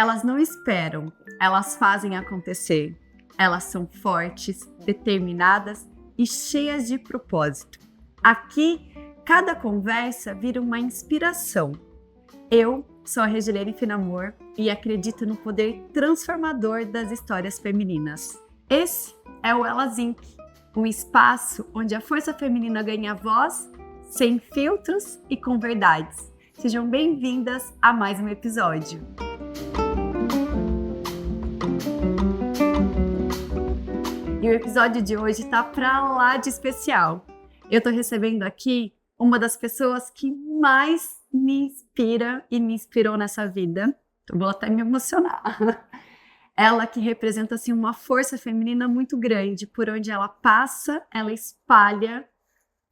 Elas não esperam, elas fazem acontecer. Elas são fortes, determinadas e cheias de propósito. Aqui, cada conversa vira uma inspiração. Eu sou a Regiane Finamor e acredito no poder transformador das histórias femininas. Esse é o Elas Inc., um espaço onde a força feminina ganha voz, sem filtros e com verdades. Sejam bem-vindas a mais um episódio. E o episódio de hoje tá pra lá de especial. Eu tô recebendo aqui uma das pessoas que mais me inspira e me inspirou nessa vida. Eu vou até me emocionar. Ela que representa assim, uma força feminina muito grande. Por onde ela passa, ela espalha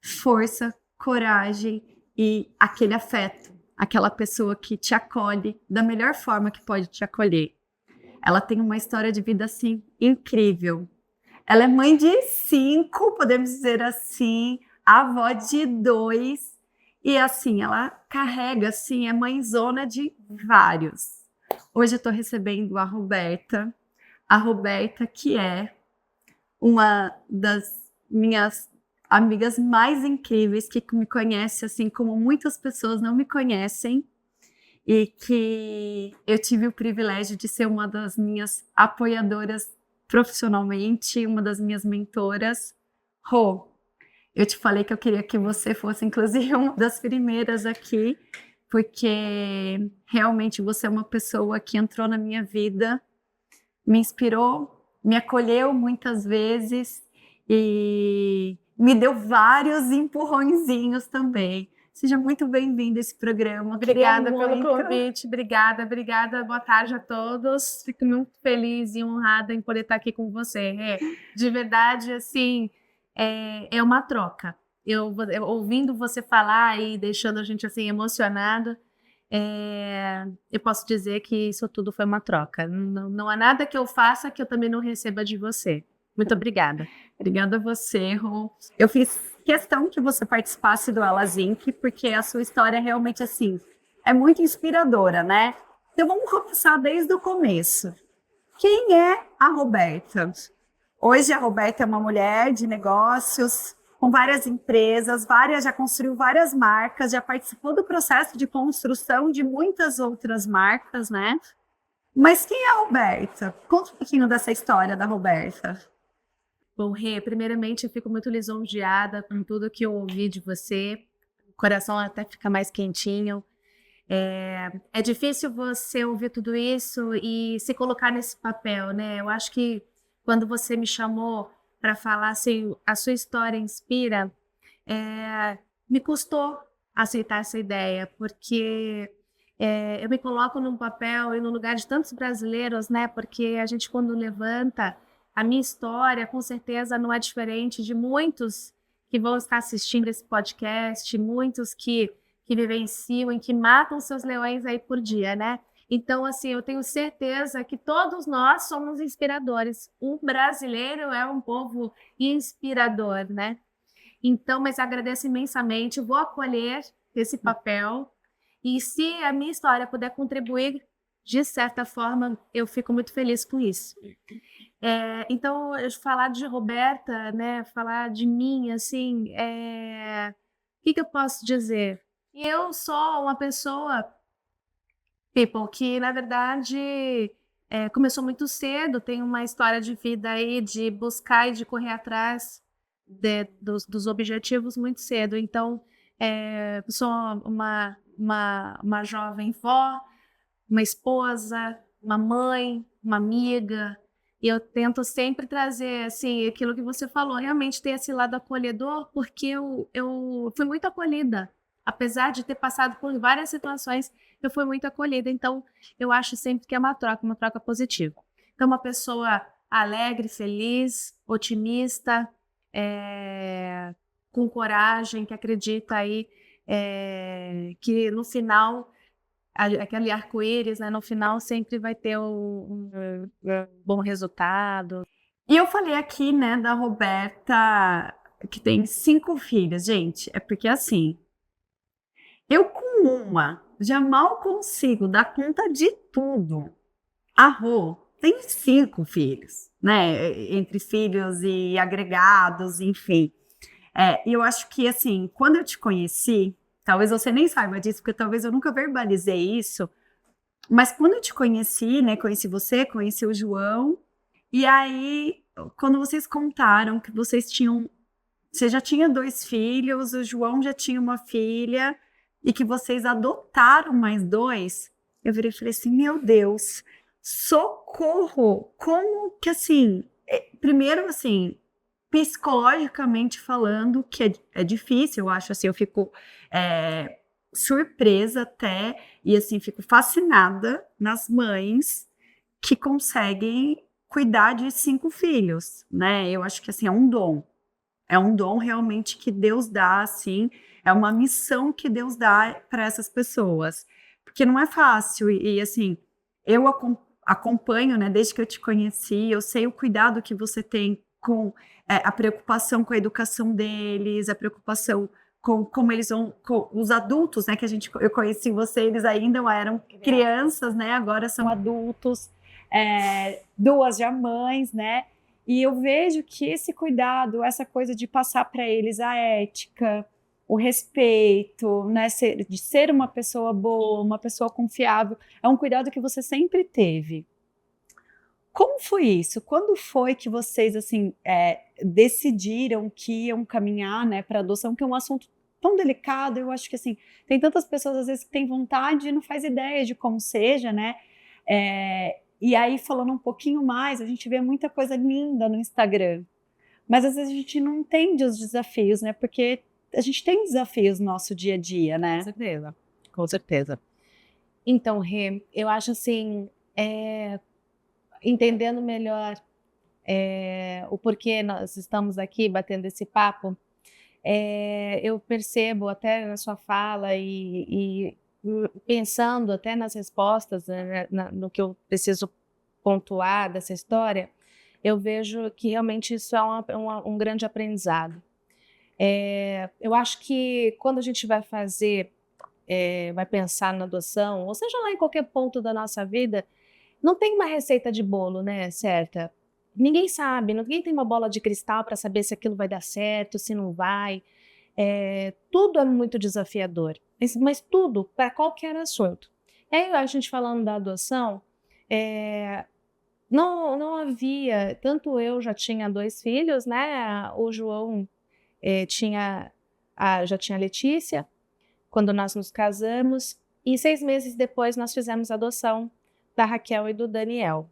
força, coragem e aquele afeto. Aquela pessoa que te acolhe da melhor forma que pode te acolher. Ela tem uma história de vida assim incrível. Ela é mãe de 5, podemos dizer assim, avó de 2. E assim, ela carrega, assim, é mãezona de vários. Hoje eu estou recebendo a Roberta que é uma das minhas amigas mais incríveis, que me conhece assim como muitas pessoas não me conhecem, e que eu tive o privilégio de ser uma das minhas apoiadoras profissionalmente, uma das minhas mentoras. Rô, eu te falei que eu queria que você fosse, inclusive, uma das primeiras aqui, porque realmente você é uma pessoa que entrou na minha vida, me inspirou, me acolheu muitas vezes e me deu vários empurrõezinhos também. Seja muito bem-vinda a esse programa. Obrigada pelo convite, obrigada. Boa tarde a todos. Fico muito feliz e honrada em poder estar aqui com você. De verdade, assim, é uma troca. Eu ouvindo você falar e deixando a gente assim emocionada, eu posso dizer que isso tudo foi uma troca. Não há nada que eu faça que eu também não receba de você. Muito obrigada. Obrigada a você, Rô. Eu fiz questão que você participasse do Elas Inc., porque a sua história realmente, assim, é muito inspiradora, né? Então vamos começar desde o começo. Quem é a Roberta? Hoje a Roberta é uma mulher de negócios, com várias empresas, já construiu várias marcas, já participou do processo de construção de muitas outras marcas, né? Mas quem é a Roberta? Conta um pouquinho dessa história da Roberta. Bom, Rê, primeiramente eu fico muito lisonjeada com tudo que eu ouvi de você. O coração até fica mais quentinho. É difícil você ouvir tudo isso e se colocar nesse papel, né? Eu acho que quando você me chamou para falar assim, a sua história inspira, me custou aceitar essa ideia, porque eu me coloco num papel e no lugar de tantos brasileiros, né? Porque a gente, quando levanta a minha história, com certeza não é diferente de muitos que vão estar assistindo esse podcast, muitos que vivenciam e que matam seus leões aí por dia, né? Então, assim, eu tenho certeza que todos nós somos inspiradores. O brasileiro é um povo inspirador, né? Então, mas agradeço imensamente, vou acolher esse papel e se a minha história puder contribuir de certa forma, eu fico muito feliz com isso. Então, falar de Roberta, né, falar de mim, assim, o que eu posso dizer? Eu sou uma pessoa, people, que na verdade começou muito cedo, tem uma história de vida aí de buscar e de correr atrás dos objetivos muito cedo. Então, sou uma jovem vó, uma esposa, uma mãe, uma amiga, e eu tento sempre trazer, assim, aquilo que você falou, realmente ter esse lado acolhedor, porque eu fui muito acolhida. Apesar de ter passado por várias situações, eu fui muito acolhida. Então, eu acho sempre que é uma troca positiva. Então, uma pessoa alegre, feliz, otimista, com coragem, que acredita aí que no final aquele arco-íris, né, no final sempre vai ter um bom resultado. E eu falei aqui, né, da Roberta, que tem 5 filhas. Gente, é porque assim, eu com uma já mal consigo dar conta de tudo. A Rô tem 5 filhos, né? Entre filhos e agregados, enfim. E eu acho que, assim, quando eu te conheci, talvez você nem saiba disso, porque talvez eu nunca verbalizei isso, mas quando eu te conheci, né? Conheci você, conheci o João, e aí, quando vocês contaram que você já tinha 2 filhos, o João já tinha uma filha, e que vocês adotaram mais 2, eu virei e falei assim, meu Deus, socorro! Como que assim, primeiro assim, psicologicamente falando, que é difícil, eu acho assim, eu fico surpresa até, e assim, fico fascinada nas mães que conseguem cuidar de 5 filhos, né? Eu acho que assim, é um dom realmente que Deus dá, assim, é uma missão que Deus dá para essas pessoas, porque não é fácil, assim, eu acompanho, né, desde que eu te conheci, eu sei o cuidado que você tem com a preocupação com a educação deles, a preocupação com como eles vão, com os adultos, né, que eu conheci você, eles ainda eram crianças, né, agora são adultos, 2 já mães, né, e eu vejo que esse cuidado, essa coisa de passar para eles a ética, o respeito, né, de ser uma pessoa boa, uma pessoa confiável, é um cuidado que você sempre teve. Como foi isso? Quando foi que vocês assim decidiram que iam caminhar, né, para adoção, que é um assunto tão delicado? Eu acho que assim tem tantas pessoas às vezes que têm vontade e não faz ideia de como seja, né? E aí, falando um pouquinho mais, a gente vê muita coisa linda no Instagram, mas às vezes a gente não entende os desafios, né? Porque a gente tem desafios no nosso dia a dia, né? Com certeza, com certeza. Então, Rê, eu acho assim, entendendo melhor o porquê nós estamos aqui batendo esse papo, eu percebo até na sua fala e pensando até nas respostas, né, no que eu preciso pontuar dessa história, eu vejo que realmente isso é um grande aprendizado. Eu acho que quando a gente vai fazer, vai pensar na adoção, ou seja lá em qualquer ponto da nossa vida, não tem uma receita de bolo, né, certa. Ninguém sabe, ninguém tem uma bola de cristal para saber se aquilo vai dar certo, se não vai. Tudo é muito desafiador, mas tudo, para qualquer assunto. Aí a gente falando da adoção, não havia, tanto eu já tinha 2 filhos, né, o João já tinha a Letícia, quando nós nos casamos, e 6 meses depois nós fizemos a adoção da Raquel e do Daniel.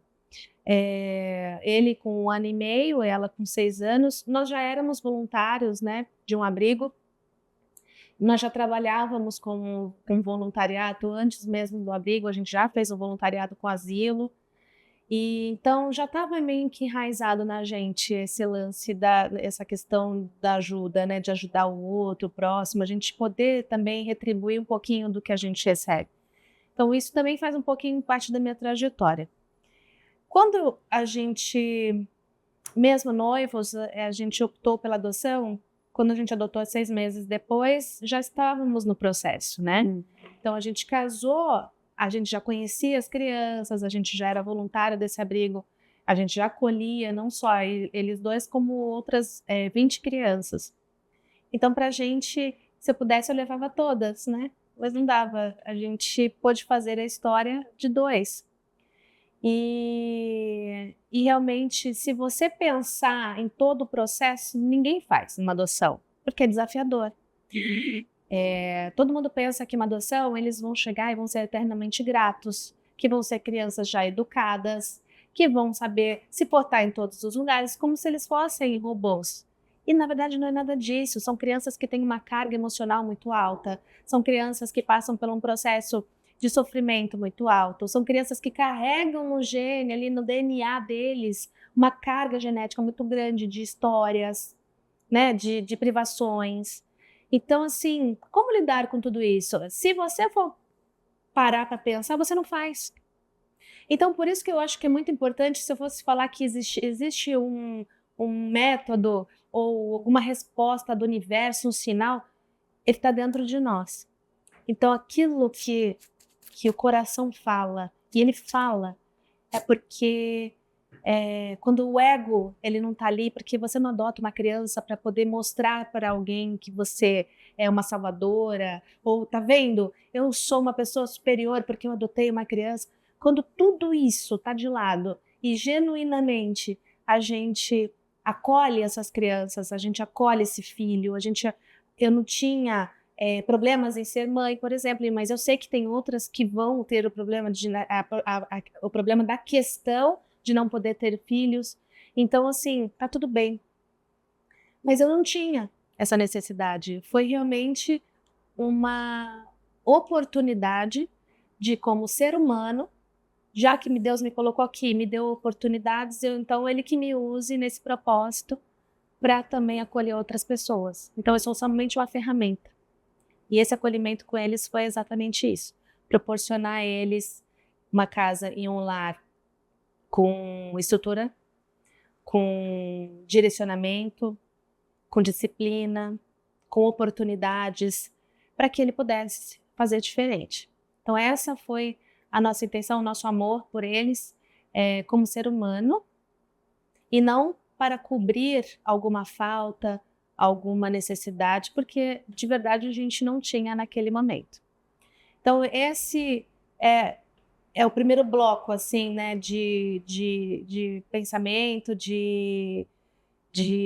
Ele com 1 ano e meio, ela com 6 anos, nós já éramos voluntários, né, de um abrigo. Nós já trabalhávamos com voluntariado antes mesmo do abrigo, a gente já fez um voluntariado com asilo, e então já estava meio que enraizado na gente esse lance essa questão da ajuda, né, de ajudar o outro, o próximo, a gente poder também retribuir um pouquinho do que a gente recebe. Então isso também faz um pouquinho parte da minha trajetória. Quando a gente, mesmo noivos, a gente optou pela adoção, quando a gente adotou 6 meses depois, já estávamos no processo, né? Então a gente casou, a gente já conhecia as crianças, a gente já era voluntária desse abrigo, a gente já acolhia não só eles 2, como outras 20 crianças. Então pra gente, se eu pudesse, eu levava todas, né? Mas não dava, a gente pôde fazer a história de 2. E realmente, se você pensar em todo o processo, ninguém faz uma adoção, porque é desafiador. Todo mundo pensa que uma adoção, eles vão chegar e vão ser eternamente gratos, que vão ser crianças já educadas, que vão saber se portar em todos os lugares, como se eles fossem robôs. E na verdade não é nada disso, são crianças que têm uma carga emocional muito alta, são crianças que passam por um processo de sofrimento muito alto, são crianças que carregam no gene, ali no DNA deles, uma carga genética muito grande de histórias, né, de privações. Então, assim, como lidar com tudo isso? Se você for parar para pensar, você não faz. Então, por isso que eu acho que é muito importante, se eu fosse falar que existe um método ou alguma resposta do universo, um sinal, ele está dentro de nós. Então, aquilo que o coração fala, e ele fala, é porque quando o ego ele não está ali, porque você não adota uma criança para poder mostrar para alguém que você é uma salvadora, ou tá vendo, eu sou uma pessoa superior porque eu adotei uma criança. Quando tudo isso está de lado e genuinamente a gente acolhe essas crianças, a gente acolhe esse filho, eu não tinha problemas em ser mãe, por exemplo, mas eu sei que tem outras que vão ter o problema o problema da questão de não poder ter filhos. Então, assim, tá tudo bem. Mas eu não tinha essa necessidade. Foi realmente uma oportunidade de, como ser humano, já que Deus me colocou aqui, me deu oportunidades, então Ele que me use nesse propósito para também acolher outras pessoas. Então, eu sou somente uma ferramenta. E esse acolhimento com eles foi exatamente isso. Proporcionar a eles uma casa e um lar com estrutura, com direcionamento, com disciplina, com oportunidades, para que ele pudesse fazer diferente. Então essa foi a nossa intenção, o nosso amor por eles como ser humano, e não para cobrir alguma falta, alguma necessidade, porque de verdade a gente não tinha naquele momento. Então esse é o primeiro bloco, assim, né, de pensamento, de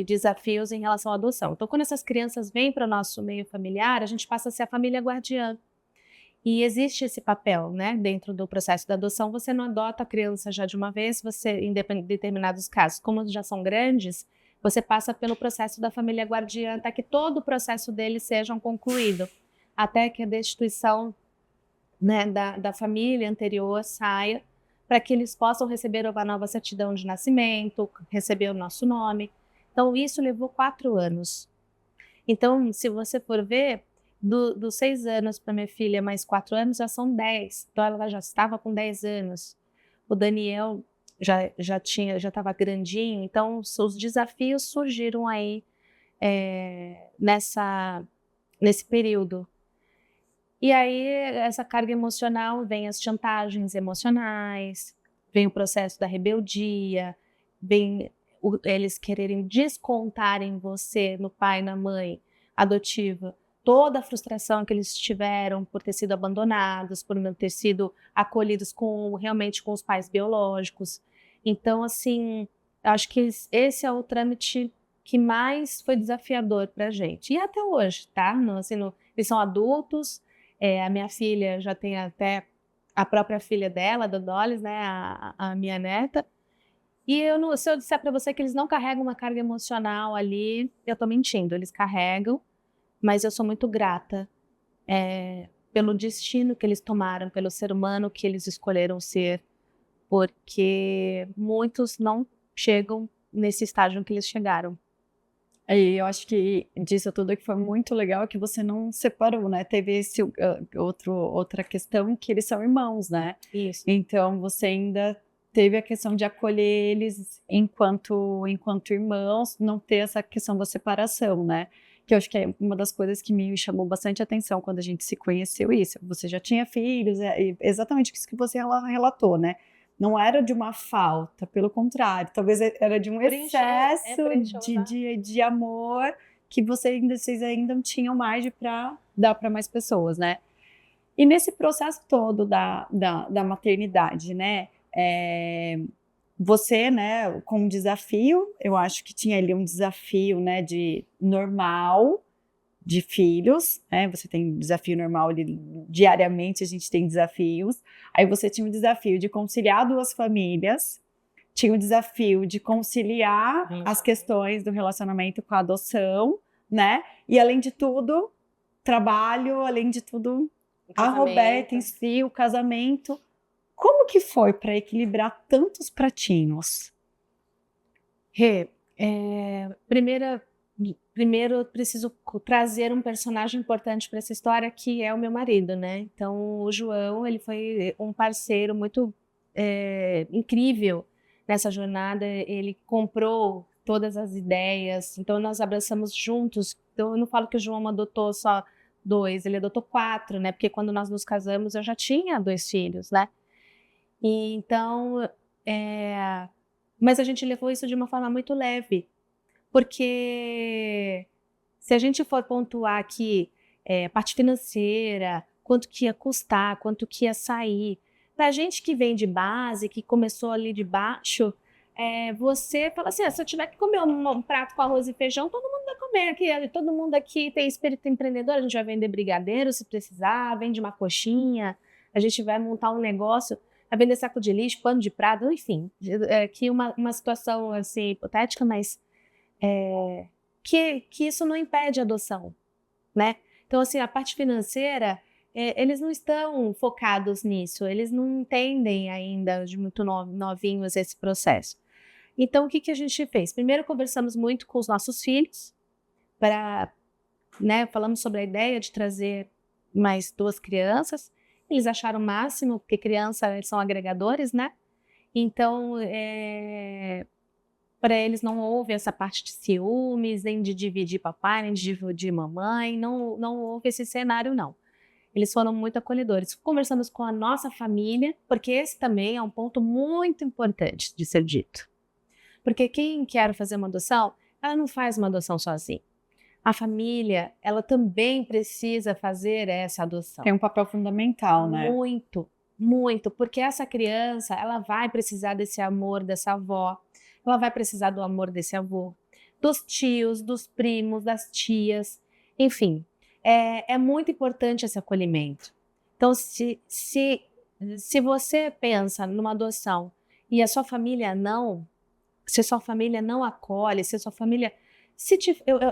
desafios em relação à adoção. Então, quando essas crianças vêm para o nosso meio familiar, a gente passa a ser a família guardiã. E existe esse papel, né, dentro do processo da adoção. Você não adota a criança já de uma vez, em determinados casos, como já são grandes, você passa pelo processo da família guardiã até que todo o processo deles seja concluído, até que a destituição, né, da família anterior saia, para que eles possam receber uma nova certidão de nascimento, receber o nosso nome. Então, isso levou 4 anos. Então, se você for ver, dos 6 anos para minha filha, mais 4 anos, já são 10. Então, ela já estava com 10 anos. O Daniel já estava grandinho. Então, os desafios surgiram aí nesse período. E aí, essa carga emocional, vem as chantagens emocionais, vem o processo da rebeldia, vem eles quererem descontar em você, no pai e na mãe adotiva, toda a frustração que eles tiveram por ter sido abandonados, por não ter sido acolhidos realmente com os pais biológicos. Então, assim, acho que esse é o trâmite que mais foi desafiador para a gente. E até hoje, tá? Eles são adultos. A minha filha já tem até a própria filha dela, da Dolis, né, a minha neta. E se eu disser para você que eles não carregam uma carga emocional ali, eu estou mentindo. Eles carregam, mas eu sou muito grata pelo destino que eles tomaram, pelo ser humano que eles escolheram ser, porque muitos não chegam nesse estágio que eles chegaram. E eu acho que disso tudo que foi muito legal que você não separou, né? Teve esse outra questão que eles são irmãos, né? Isso. Então você ainda teve a questão de acolher eles enquanto irmãos, não ter essa questão da separação, né? Que eu acho que é uma das coisas que me chamou bastante atenção quando a gente se conheceu, isso. Você já tinha filhos, exatamente isso que você relatou, né? Não era de uma falta, pelo contrário, talvez era de um excesso de amor que vocês ainda não tinham mais para dar para mais pessoas, né? E nesse processo todo da maternidade, né? Você, né, com um desafio, eu acho que tinha ali um desafio, né, de normal, de filhos, né? Você tem um desafio normal ali, diariamente a gente tem desafios. Aí você tinha um desafio de conciliar 2 famílias, tinha um desafio de conciliar as questões do relacionamento com a adoção, né? E além de tudo, trabalho, além de tudo, a Roberta em si, o casamento. Como que foi para equilibrar tantos pratinhos? Primeiro eu preciso trazer um personagem importante para essa história, que é o meu marido, né? Então, o João, ele foi um parceiro muito incrível nessa jornada. Ele comprou todas as ideias, então nós abraçamos juntos. Então, eu não falo que o João adotou só 2, ele adotou 4, né? Porque quando nós nos casamos, eu já tinha 2 filhos, né? E então, Mas a gente levou isso de uma forma muito leve, porque se a gente for pontuar aqui parte financeira, quanto que ia custar, quanto que ia sair, para a gente que vem de base, que começou ali de baixo, você fala assim, se eu tiver que comer um prato com arroz e feijão, todo mundo vai comer aqui, todo mundo aqui tem espírito empreendedor, a gente vai vender brigadeiro se precisar, vende uma coxinha, a gente vai montar um negócio, vai vender saco de lixo, pano de prato, enfim, aqui uma situação assim hipotética, mas que isso não impede a adoção, né? Então, assim, a parte financeira, eles não estão focados nisso, eles não entendem ainda, de muito novinhos, esse processo. Então, o que a gente fez? Primeiro, conversamos muito com os nossos filhos, falamos sobre a ideia de trazer mais 2 crianças. Eles acharam o máximo, porque criança, eles são agregadores, né? Então, para eles não houve essa parte de ciúmes, nem de dividir papai, nem de dividir mamãe, não houve esse cenário, não. Eles foram muito acolhedores. Conversamos com a nossa família, porque esse também é um ponto muito importante de ser dito. Porque quem quer fazer uma adoção, ela não faz uma adoção sozinha. A família, ela também precisa fazer essa adoção. Tem um papel fundamental, né? Muito, muito, porque essa criança, ela vai precisar desse amor dessa avó, ela vai precisar do amor desse avô, dos tios, dos primos, das tias, enfim, é muito importante esse acolhimento. Então, se você pensa numa adoção e a sua família não, se sua família não acolhe, se sua família...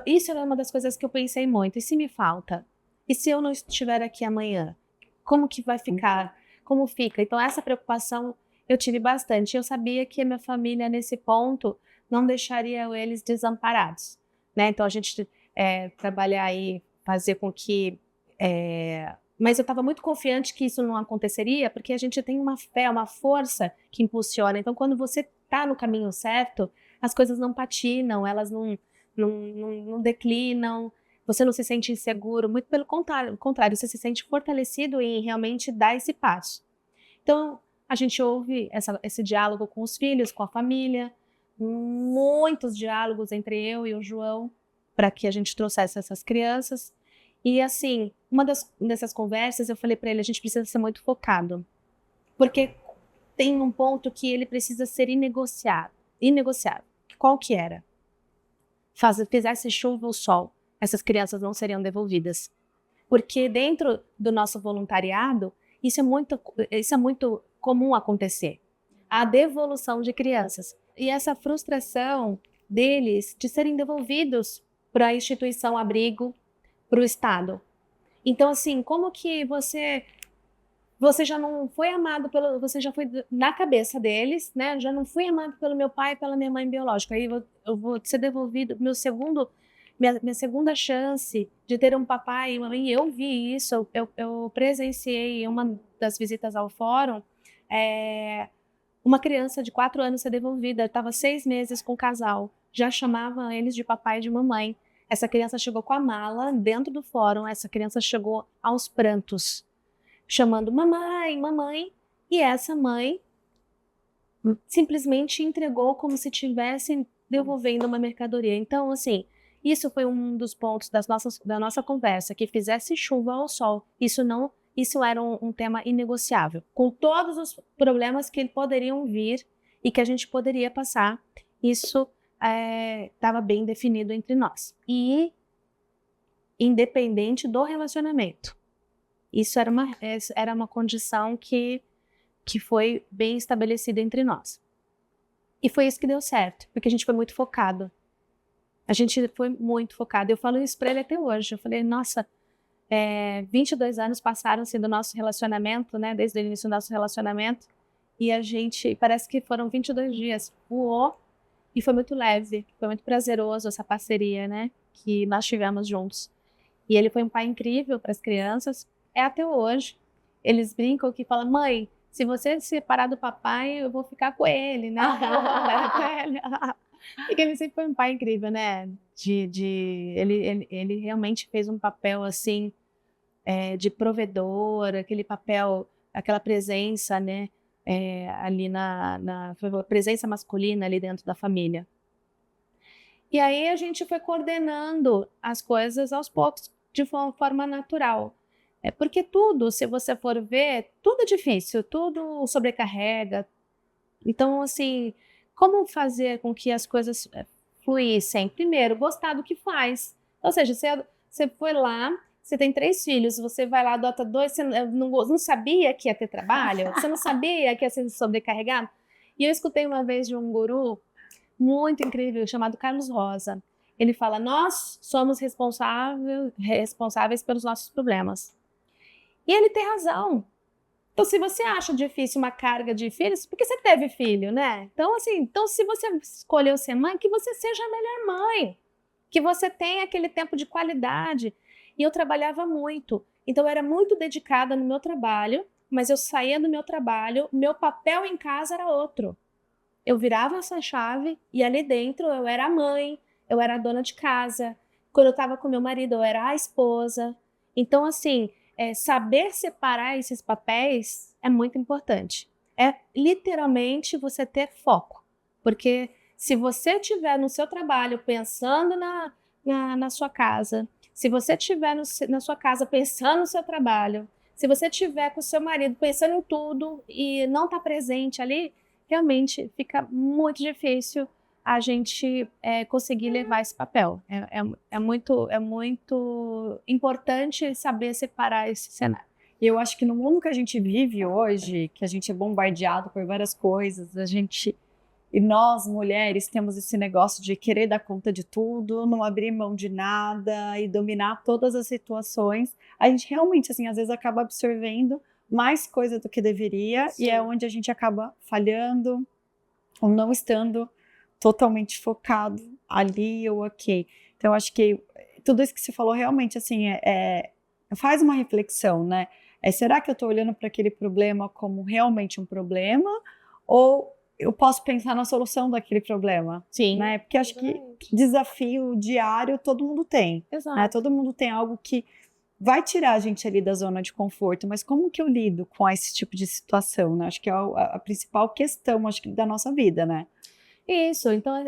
isso é uma das coisas que eu pensei muito. E se me falta? E se eu não estiver aqui amanhã? Como que vai ficar? Como fica? Então, essa preocupação eu tive bastante. Eu sabia que a minha família, nesse ponto, não deixaria eles desamparados, né? Então, a gente trabalhar aí, fazer com que... Mas eu estava muito confiante que isso não aconteceria, porque a gente tem uma fé, uma força que impulsiona. Então, quando você está no caminho certo, as coisas não patinam, elas não declinam, você não se sente inseguro, muito pelo contrário, você se sente fortalecido em realmente dar esse passo. Então, a gente ouve esse diálogo com os filhos, com a família, muitos diálogos entre eu e o João, para que a gente trouxesse essas crianças. E assim, dessas conversas eu falei para ele, a gente precisa ser muito focado, porque tem um ponto que ele precisa ser inegociável. Qual que era? Fizesse chuva ou sol, essas crianças não seriam devolvidas. Porque dentro do nosso voluntariado, isso é muito comum acontecer. A devolução de crianças. E essa frustração deles de serem devolvidos para a instituição abrigo, para o Estado. Então, assim, como que você já não foi amado você já foi na cabeça deles, né? Já não fui amado pelo meu pai e pela minha mãe biológica. Aí eu vou ser devolvido, minha segunda chance de ter um papai e uma mãe. Eu vi isso, eu presenciei em uma das visitas ao fórum, uma criança de 4 anos ser devolvida. Estava 6 meses com o casal, já chamava eles de papai e de mamãe. Essa criança chegou com a mala dentro do fórum, essa criança chegou aos prantos, chamando mamãe, mamãe, e essa mãe simplesmente entregou como se estivesse devolvendo uma mercadoria. Então, assim, isso foi um dos pontos da nossa conversa, que fizesse chuva ou sol. Isso era um tema inegociável, com todos os problemas que poderiam vir e que a gente poderia passar. Isso estava bem definido entre nós. Independente do relacionamento. Isso era uma condição que foi bem estabelecida entre nós. E foi isso que deu certo, porque a gente foi muito focado. Eu falo isso para ele até hoje. Eu falei, nossa, 22 anos passaram-se do nosso relacionamento, né? Desde o início do nosso relacionamento. E a gente, parece que foram 22 dias. Voou. E foi muito leve, foi muito prazeroso essa parceria, né? Que nós tivemos juntos. E ele foi um pai incrível para as crianças. Até hoje. Eles brincam que falam, mãe, se você se separar do papai, eu vou ficar com ele, né? Porque ele sempre foi um pai incrível, né? Ele realmente fez um papel assim, de provedor, aquele papel, aquela presença, né? ali foi a presença masculina ali dentro da família. E aí a gente foi coordenando as coisas aos poucos, de forma natural. Porque tudo, se você for ver, tudo é difícil, tudo sobrecarrega. Então, assim, como fazer com que as coisas fluíssem? Primeiro, gostar do que faz. Ou seja, você foi lá, você tem 3 filhos, você vai lá, adota 2, você não sabia que ia ter trabalho? Você não sabia que ia ser sobrecarregado? E eu escutei uma vez de um guru muito incrível, chamado Carlos Rosa. Ele fala, nós somos responsáveis pelos nossos problemas. E ele tem razão. Então, se você acha difícil uma carga de filhos, porque você teve filho, né? Então, assim, se você escolheu ser mãe, que você seja a melhor mãe. Que você tenha aquele tempo de qualidade. E eu trabalhava muito. Então, eu era muito dedicada no meu trabalho, mas eu saía do meu trabalho, meu papel em casa era outro. Eu virava essa chave e ali dentro eu era a mãe, eu era a dona de casa. Quando eu estava com meu marido, eu era a esposa. Então, assim, saber separar esses papéis é muito importante. É literalmente você ter foco. Porque se você estiver no seu trabalho pensando na sua casa, se você estiver na sua casa pensando no seu trabalho, se você estiver com o seu marido pensando em tudo e não está presente ali, realmente fica muito difícil a gente conseguir levar esse papel. É muito importante saber separar esse cenário. E eu acho que no mundo que a gente vive hoje, que a gente é bombardeado por várias coisas, e nós, mulheres, temos esse negócio de querer dar conta de tudo, não abrir mão de nada e dominar todas as situações. A gente realmente, assim, às vezes acaba absorvendo mais coisa do que deveria. Sim. E é onde a gente acaba falhando ou não estando totalmente focado ali ou aqui. Então, eu acho que tudo isso que você falou realmente, assim, faz uma reflexão, né? Será que eu estou olhando para aquele problema como realmente um problema? Ou eu posso pensar na solução daquele problema? Sim. Né? Porque acho que desafio diário todo mundo tem. Exato. Né? Todo mundo tem algo que vai tirar a gente ali da zona de conforto, mas como que eu lido com esse tipo de situação, né? Acho que é a principal questão, acho que, da nossa vida, né? Isso, então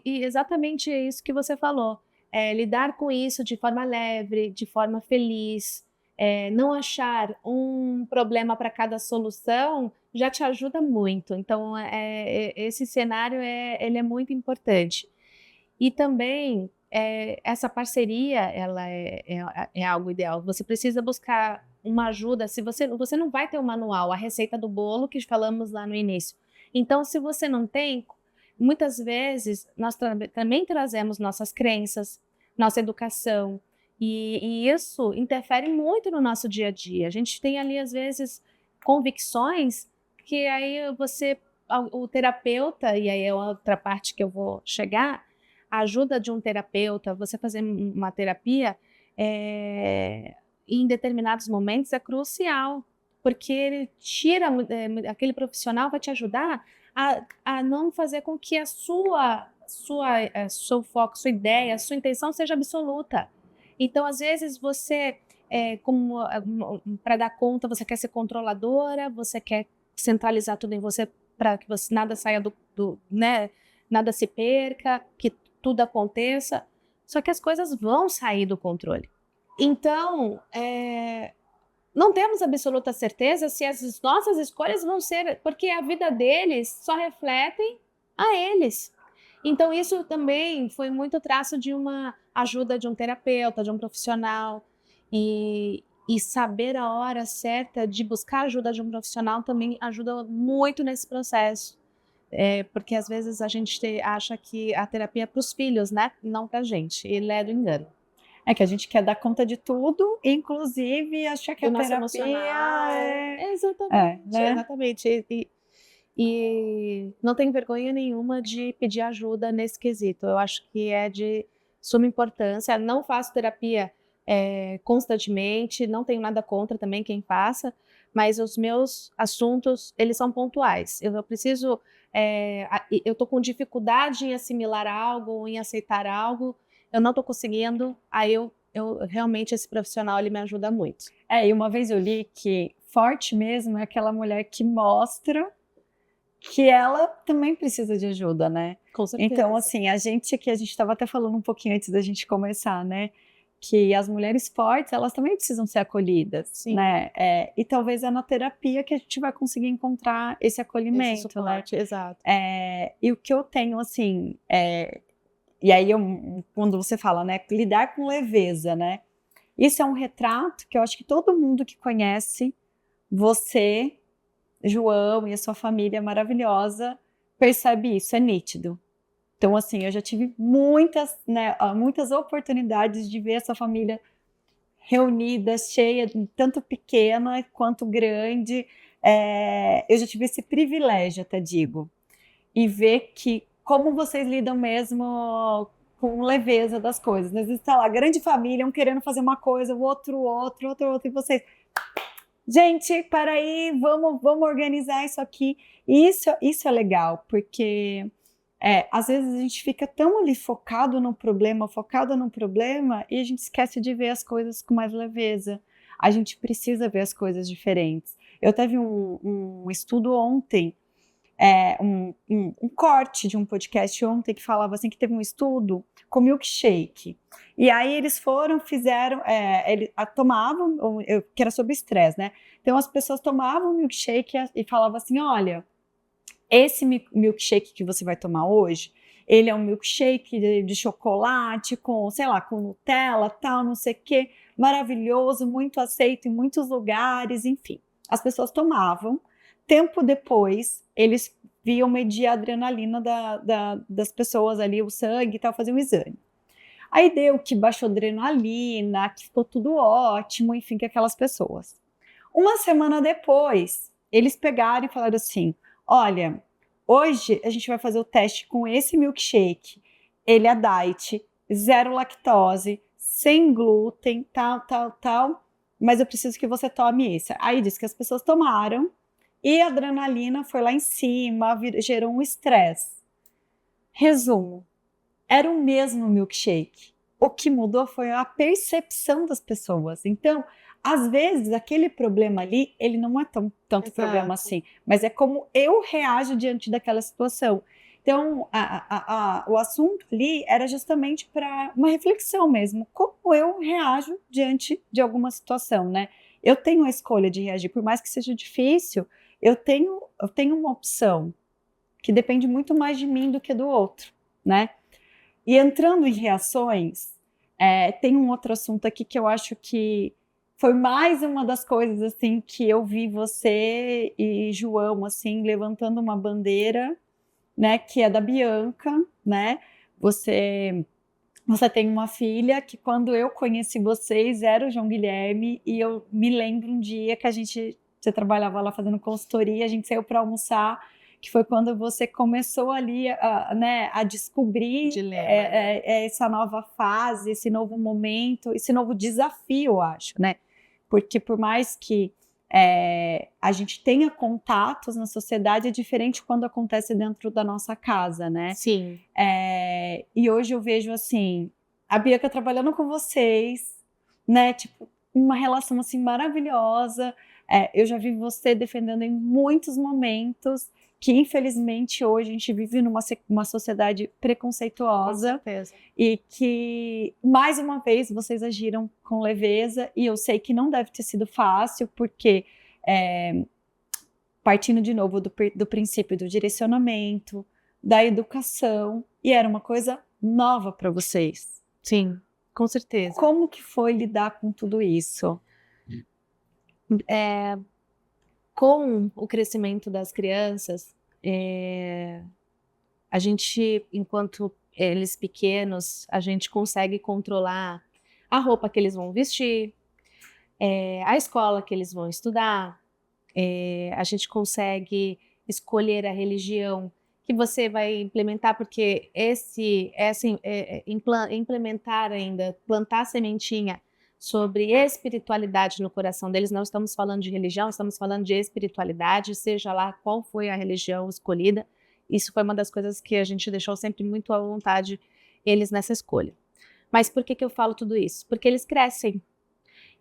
exatamente isso que você falou. Lidar com isso de forma leve, de forma feliz, não achar um problema para cada solução já te ajuda muito. Então, esse cenário ele é muito importante. E também essa parceria, ela é algo ideal. Você precisa buscar uma ajuda. Se você não vai ter o manual, a receita do bolo que falamos lá no início. Então, se você não tem, muitas vezes nós também trazemos nossas crenças, nossa educação, e isso interfere muito no nosso dia a dia. A gente tem ali, às vezes, convicções que aí o terapeuta, e aí é outra parte que eu vou chegar, a ajuda de um terapeuta, você fazer uma terapia, em determinados momentos é crucial, porque ele tira, aquele profissional vai te ajudar a não fazer com que seu foco, sua ideia, sua intenção seja absoluta. Então, às vezes, você, para dar conta, você quer ser controladora, você quer centralizar tudo em você para que nada saia né, nada se perca, que tudo aconteça, só que as coisas vão sair do controle. Então, não temos absoluta certeza se as nossas escolhas vão ser, porque a vida deles só refletem a eles. Então, isso também foi muito traço de uma ajuda de um terapeuta, de um profissional, e saber a hora certa de buscar ajuda de um profissional também ajuda muito nesse processo. Porque às vezes a gente acha que a terapia é para os filhos, né? Não para a gente, e é do engano. É que a gente quer dar conta de tudo, inclusive achar que a terapia Exatamente, né? Exatamente. E não tenho vergonha nenhuma de pedir ajuda nesse quesito. Eu acho que é de suma importância. Não faço terapia constantemente, não tenho nada contra também quem faça, mas os meus assuntos, eles são pontuais. Eu preciso, eu estou com dificuldade em assimilar algo, em aceitar algo, eu não estou conseguindo, aí eu realmente esse profissional ele me ajuda muito. E uma vez eu li que forte mesmo é aquela mulher que mostra que ela também precisa de ajuda, né? Com certeza. Então, assim, a gente estava até falando um pouquinho antes da gente começar, né? Que as mulheres fortes, elas também precisam ser acolhidas, Sim. né? E talvez é na terapia que a gente vai conseguir encontrar esse acolhimento, esse suporte, né? Exato. E o que eu tenho, assim, e aí quando você fala, né, lidar com leveza, né? Isso é um retrato que eu acho que todo mundo que conhece você, João e a sua família maravilhosa, percebe isso, é nítido. Então, assim, eu já tive muitas oportunidades de ver essa família reunida, cheia, tanto pequena quanto grande. Eu já tive esse privilégio, até digo, e ver que como vocês lidam mesmo com leveza das coisas. Às vezes está lá, grande família, um querendo fazer uma coisa, o outro, e vocês... Gente, peraí, vamos organizar isso aqui. Isso é legal, porque às vezes a gente fica tão ali focado no problema, e a gente esquece de ver as coisas com mais leveza. A gente precisa ver as coisas diferentes. Eu teve um estudo ontem, um corte de um podcast ontem que falava assim, que teve um estudo com milkshake. E aí eles fizeram, eles tomavam, que era sobre estresse, né? Então as pessoas tomavam milkshake e falavam assim, olha, esse milkshake que você vai tomar hoje, ele é um milkshake de chocolate com, sei lá, com Nutella, tal, não sei o quê, maravilhoso, muito aceito em muitos lugares, enfim. As pessoas tomavam. Tempo depois, eles viam medir a adrenalina das pessoas ali, o sangue e tal, faziam um exame. Aí deu que baixou a adrenalina, que ficou tudo ótimo, enfim, que aquelas pessoas. Uma semana depois, eles pegaram e falaram assim, olha, hoje a gente vai fazer o teste com esse milkshake, ele é diet, 0 lactose, sem glúten, tal, mas eu preciso que você tome esse. Aí disse que as pessoas tomaram, e a adrenalina foi lá em cima, gerou um estresse. Resumo, era o mesmo milkshake. O que mudou foi a percepção das pessoas. Então, às vezes, aquele problema ali, ele não é tanto problema assim, mas é como eu reajo diante daquela situação. Então, o assunto ali era justamente para uma reflexão mesmo, como eu reajo diante de alguma situação, né? Eu tenho a escolha de reagir, por mais que seja difícil, eu tenho uma opção que depende muito mais de mim do que do outro, né? E entrando em reações, tem um outro assunto aqui que eu acho que foi mais uma das coisas assim que eu vi você e João assim levantando uma bandeira, né? Que é da Bianca, né? Você tem uma filha que quando eu conheci vocês era o João Guilherme e eu me lembro um dia que você trabalhava lá fazendo consultoria, a gente saiu para almoçar, que foi quando você começou ali a descobrir essa nova fase, esse novo momento, esse novo desafio, eu acho, né? Porque por mais que a gente tenha contatos na sociedade, é diferente quando acontece dentro da nossa casa, né? Sim. E hoje eu vejo assim, a Bianca trabalhando com vocês, né? Tipo, uma relação assim maravilhosa. Eu já vi você defendendo em muitos momentos que, infelizmente, hoje a gente vive numa sociedade preconceituosa. Com certeza. E que, mais uma vez, vocês agiram com leveza, e eu sei que não deve ter sido fácil, porque partindo de novo do princípio do direcionamento, da educação, e era uma coisa nova para vocês. Sim, com certeza. Como que foi lidar com tudo isso? Com o crescimento das crianças, a gente, enquanto eles pequenos, a gente consegue controlar a roupa que eles vão vestir, a escola que eles vão estudar, a gente consegue escolher a religião que você vai implementar, porque implementar ainda, plantar a sementinha sobre espiritualidade no coração deles, não estamos falando de religião, estamos falando de espiritualidade, seja lá qual foi a religião escolhida. Isso foi uma das coisas que a gente deixou sempre muito à vontade eles nessa escolha. Mas por que eu falo tudo isso? Porque eles crescem.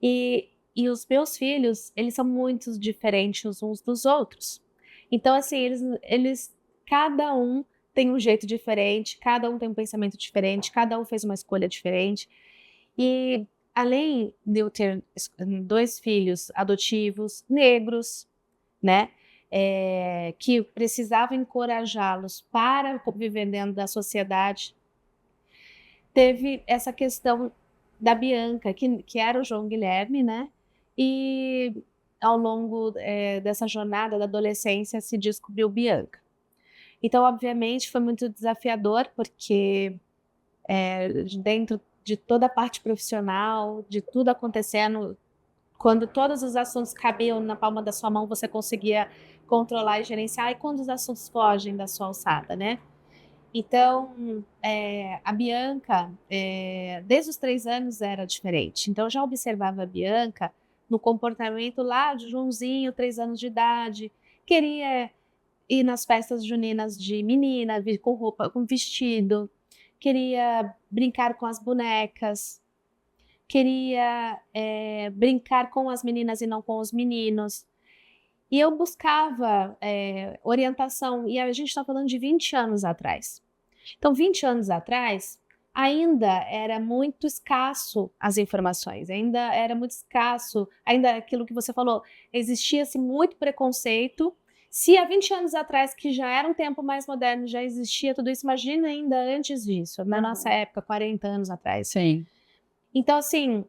E os meus filhos, eles são muito diferentes uns dos outros. Então, assim, eles cada um tem um jeito diferente, cada um tem um pensamento diferente, cada um fez uma escolha diferente. E além de eu ter 2 filhos adotivos, negros, né, que precisava encorajá-los para viver dentro da sociedade, teve essa questão da Bianca, que era o João Guilherme, né, e ao longo dessa jornada da adolescência se descobriu Bianca. Então, obviamente, foi muito desafiador, porque dentro de toda a parte profissional, de tudo acontecendo, quando todos os assuntos cabiam na palma da sua mão, você conseguia controlar e gerenciar, e quando os assuntos fogem da sua alçada, né? Então, a Bianca, desde os 3 anos era diferente. Então, eu já observava a Bianca no comportamento lá de Joãozinho, 3 anos de idade, queria ir nas festas juninas de menina, vir com roupa, com vestido, queria brincar com as bonecas, queria brincar com as meninas e não com os meninos. E eu buscava orientação, e a gente está falando de 20 anos atrás. Então, 20 anos atrás, ainda era muito escasso as informações, ainda era muito escasso, ainda aquilo que você falou, existia-se muito preconceito. Se há 20 anos atrás, que já era um tempo mais moderno, já existia tudo isso, imagina ainda antes disso, na nossa época, 40 anos atrás. Sim. Então, assim,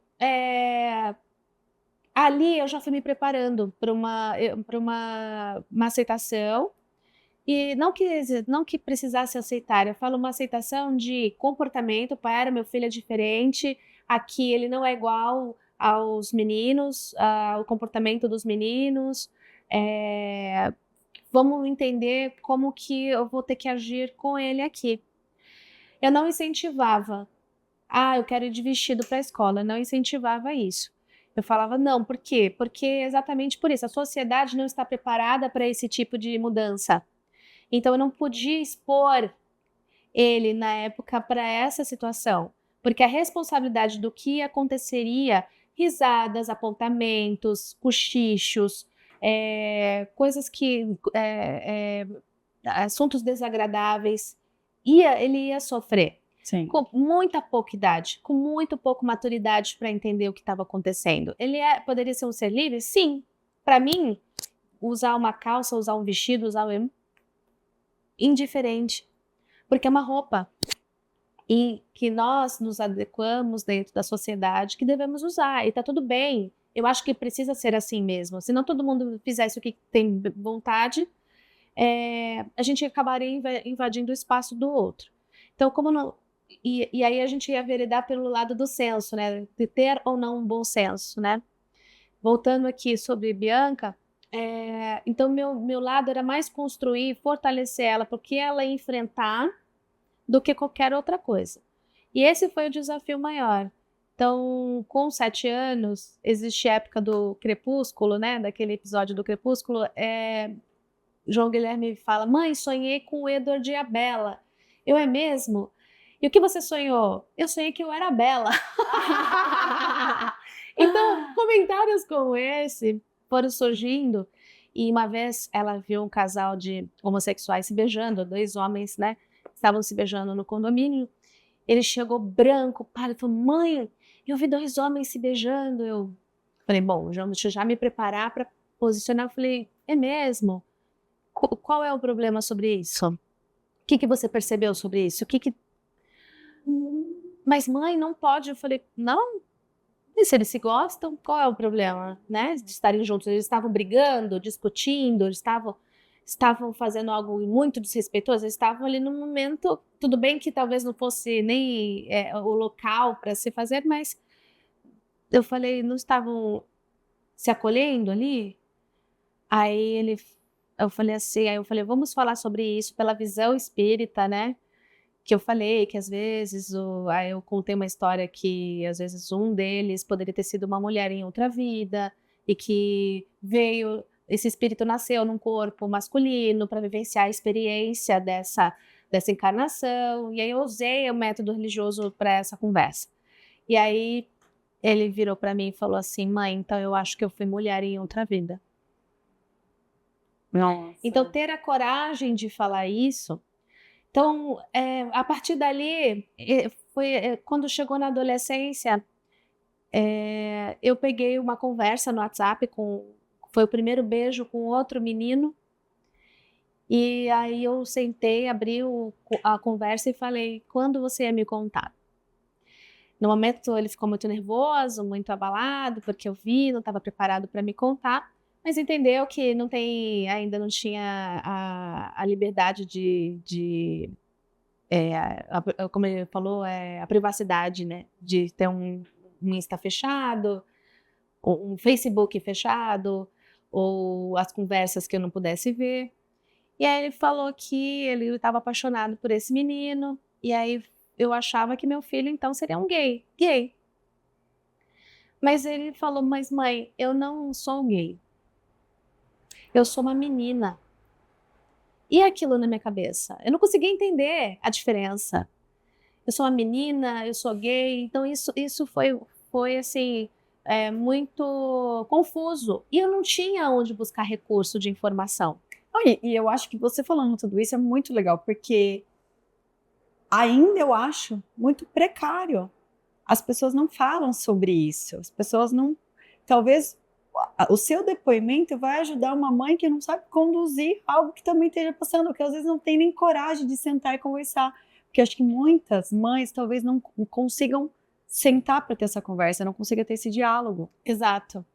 ali eu já fui me preparando para uma aceitação, e não que precisasse aceitar, eu falo uma aceitação de comportamento. Para meu filho é diferente, aqui ele não é igual aos meninos, ao comportamento dos meninos, vamos entender como que eu vou ter que agir com ele aqui. Eu não incentivava, eu quero ir de vestido para a escola, eu não incentivava isso. Eu falava não, por quê? Porque exatamente por isso, a sociedade não está preparada para esse tipo de mudança. Então eu não podia expor ele na época para essa situação, porque a responsabilidade do que aconteceria, risadas, apontamentos, cochichos, coisas que assuntos desagradáveis, ele ia sofrer. Sim. Com muita pouca idade, com muito pouco maturidade para entender o que estava acontecendo. Ele poderia ser um ser livre? Sim. Para mim, usar uma calça, usar um vestido, indiferente, porque é uma roupa e que nós nos adequamos dentro da sociedade, que devemos usar, e tá tudo bem. Eu acho que precisa ser assim mesmo. Se não todo mundo fizesse o que tem vontade, a gente acabaria invadindo o espaço do outro. Então, como não... E aí a gente ia veredar pelo lado do senso, né? De ter ou não um bom senso, né? Voltando aqui sobre Bianca, então meu lado era mais construir, fortalecer ela, porque ela ia enfrentar do que qualquer outra coisa. E esse foi o desafio maior. Então, com 7 anos, existe a época do Crepúsculo, né? Daquele episódio do Crepúsculo, João Guilherme fala: mãe, sonhei com o Edward e a Bella. Eu, é mesmo? E o que você sonhou? Eu sonhei que eu era a Bella. Então, comentários como esse foram surgindo, e uma vez ela viu um casal de homossexuais se beijando, 2 homens, né? Estavam se beijando no condomínio. Ele chegou branco, pálido, falou: mãe, eu vi 2 homens se beijando. Eu falei: bom, deixa eu já me preparar para posicionar. Eu falei: é mesmo? Qual é o problema sobre isso? O que você percebeu sobre isso? Mas mãe, não pode. Eu falei: não, e se eles se gostam, qual é o problema, né, de estarem juntos? Eles estavam brigando, discutindo, eles estavam fazendo algo muito desrespeitoso, eles estavam ali no momento, tudo bem que talvez não fosse nem o local para se fazer, mas eu falei: não estavam se acolhendo ali? Eu falei: vamos falar sobre isso pela visão espírita, né? Que eu falei que às vezes, aí eu contei uma história que às vezes um deles poderia ter sido uma mulher em outra vida, e que esse espírito nasceu num corpo masculino para vivenciar a experiência dessa encarnação. E aí eu usei o método religioso para essa conversa. E aí ele virou para mim e falou assim: mãe, então eu acho que eu fui mulher em outra vida. Nossa. Então ter a coragem de falar isso. Então, a partir dali, quando chegou na adolescência, eu peguei uma conversa no WhatsApp foi o primeiro beijo com outro menino. E aí eu sentei, abri a conversa e falei: quando você ia me contar? No momento ele ficou muito nervoso, muito abalado, porque eu vi, não estava preparado para me contar, mas entendeu que ainda não tinha a liberdade como ele falou, a privacidade, né? De ter um Insta fechado, ou um Facebook fechado, ou as conversas que eu não pudesse ver. E aí ele falou que ele estava apaixonado por esse menino, e aí eu achava que meu filho então seria um gay. Mas ele falou: mas mãe, eu não sou gay. Eu sou uma menina. E aquilo na minha cabeça? Eu não conseguia entender a diferença. Eu sou uma menina, eu sou gay, então isso foi assim, muito confuso. E eu não tinha onde buscar recurso de informação. E eu acho que você falando tudo isso é muito legal, porque ainda eu acho muito precário. As pessoas não falam sobre isso. As pessoas não. Talvez o seu depoimento vai ajudar uma mãe que não sabe conduzir algo que também esteja passando, que às vezes não tem nem coragem de sentar e conversar. Porque acho que muitas mães talvez não consigam sentar para ter essa conversa, não consigam ter esse diálogo. Exato.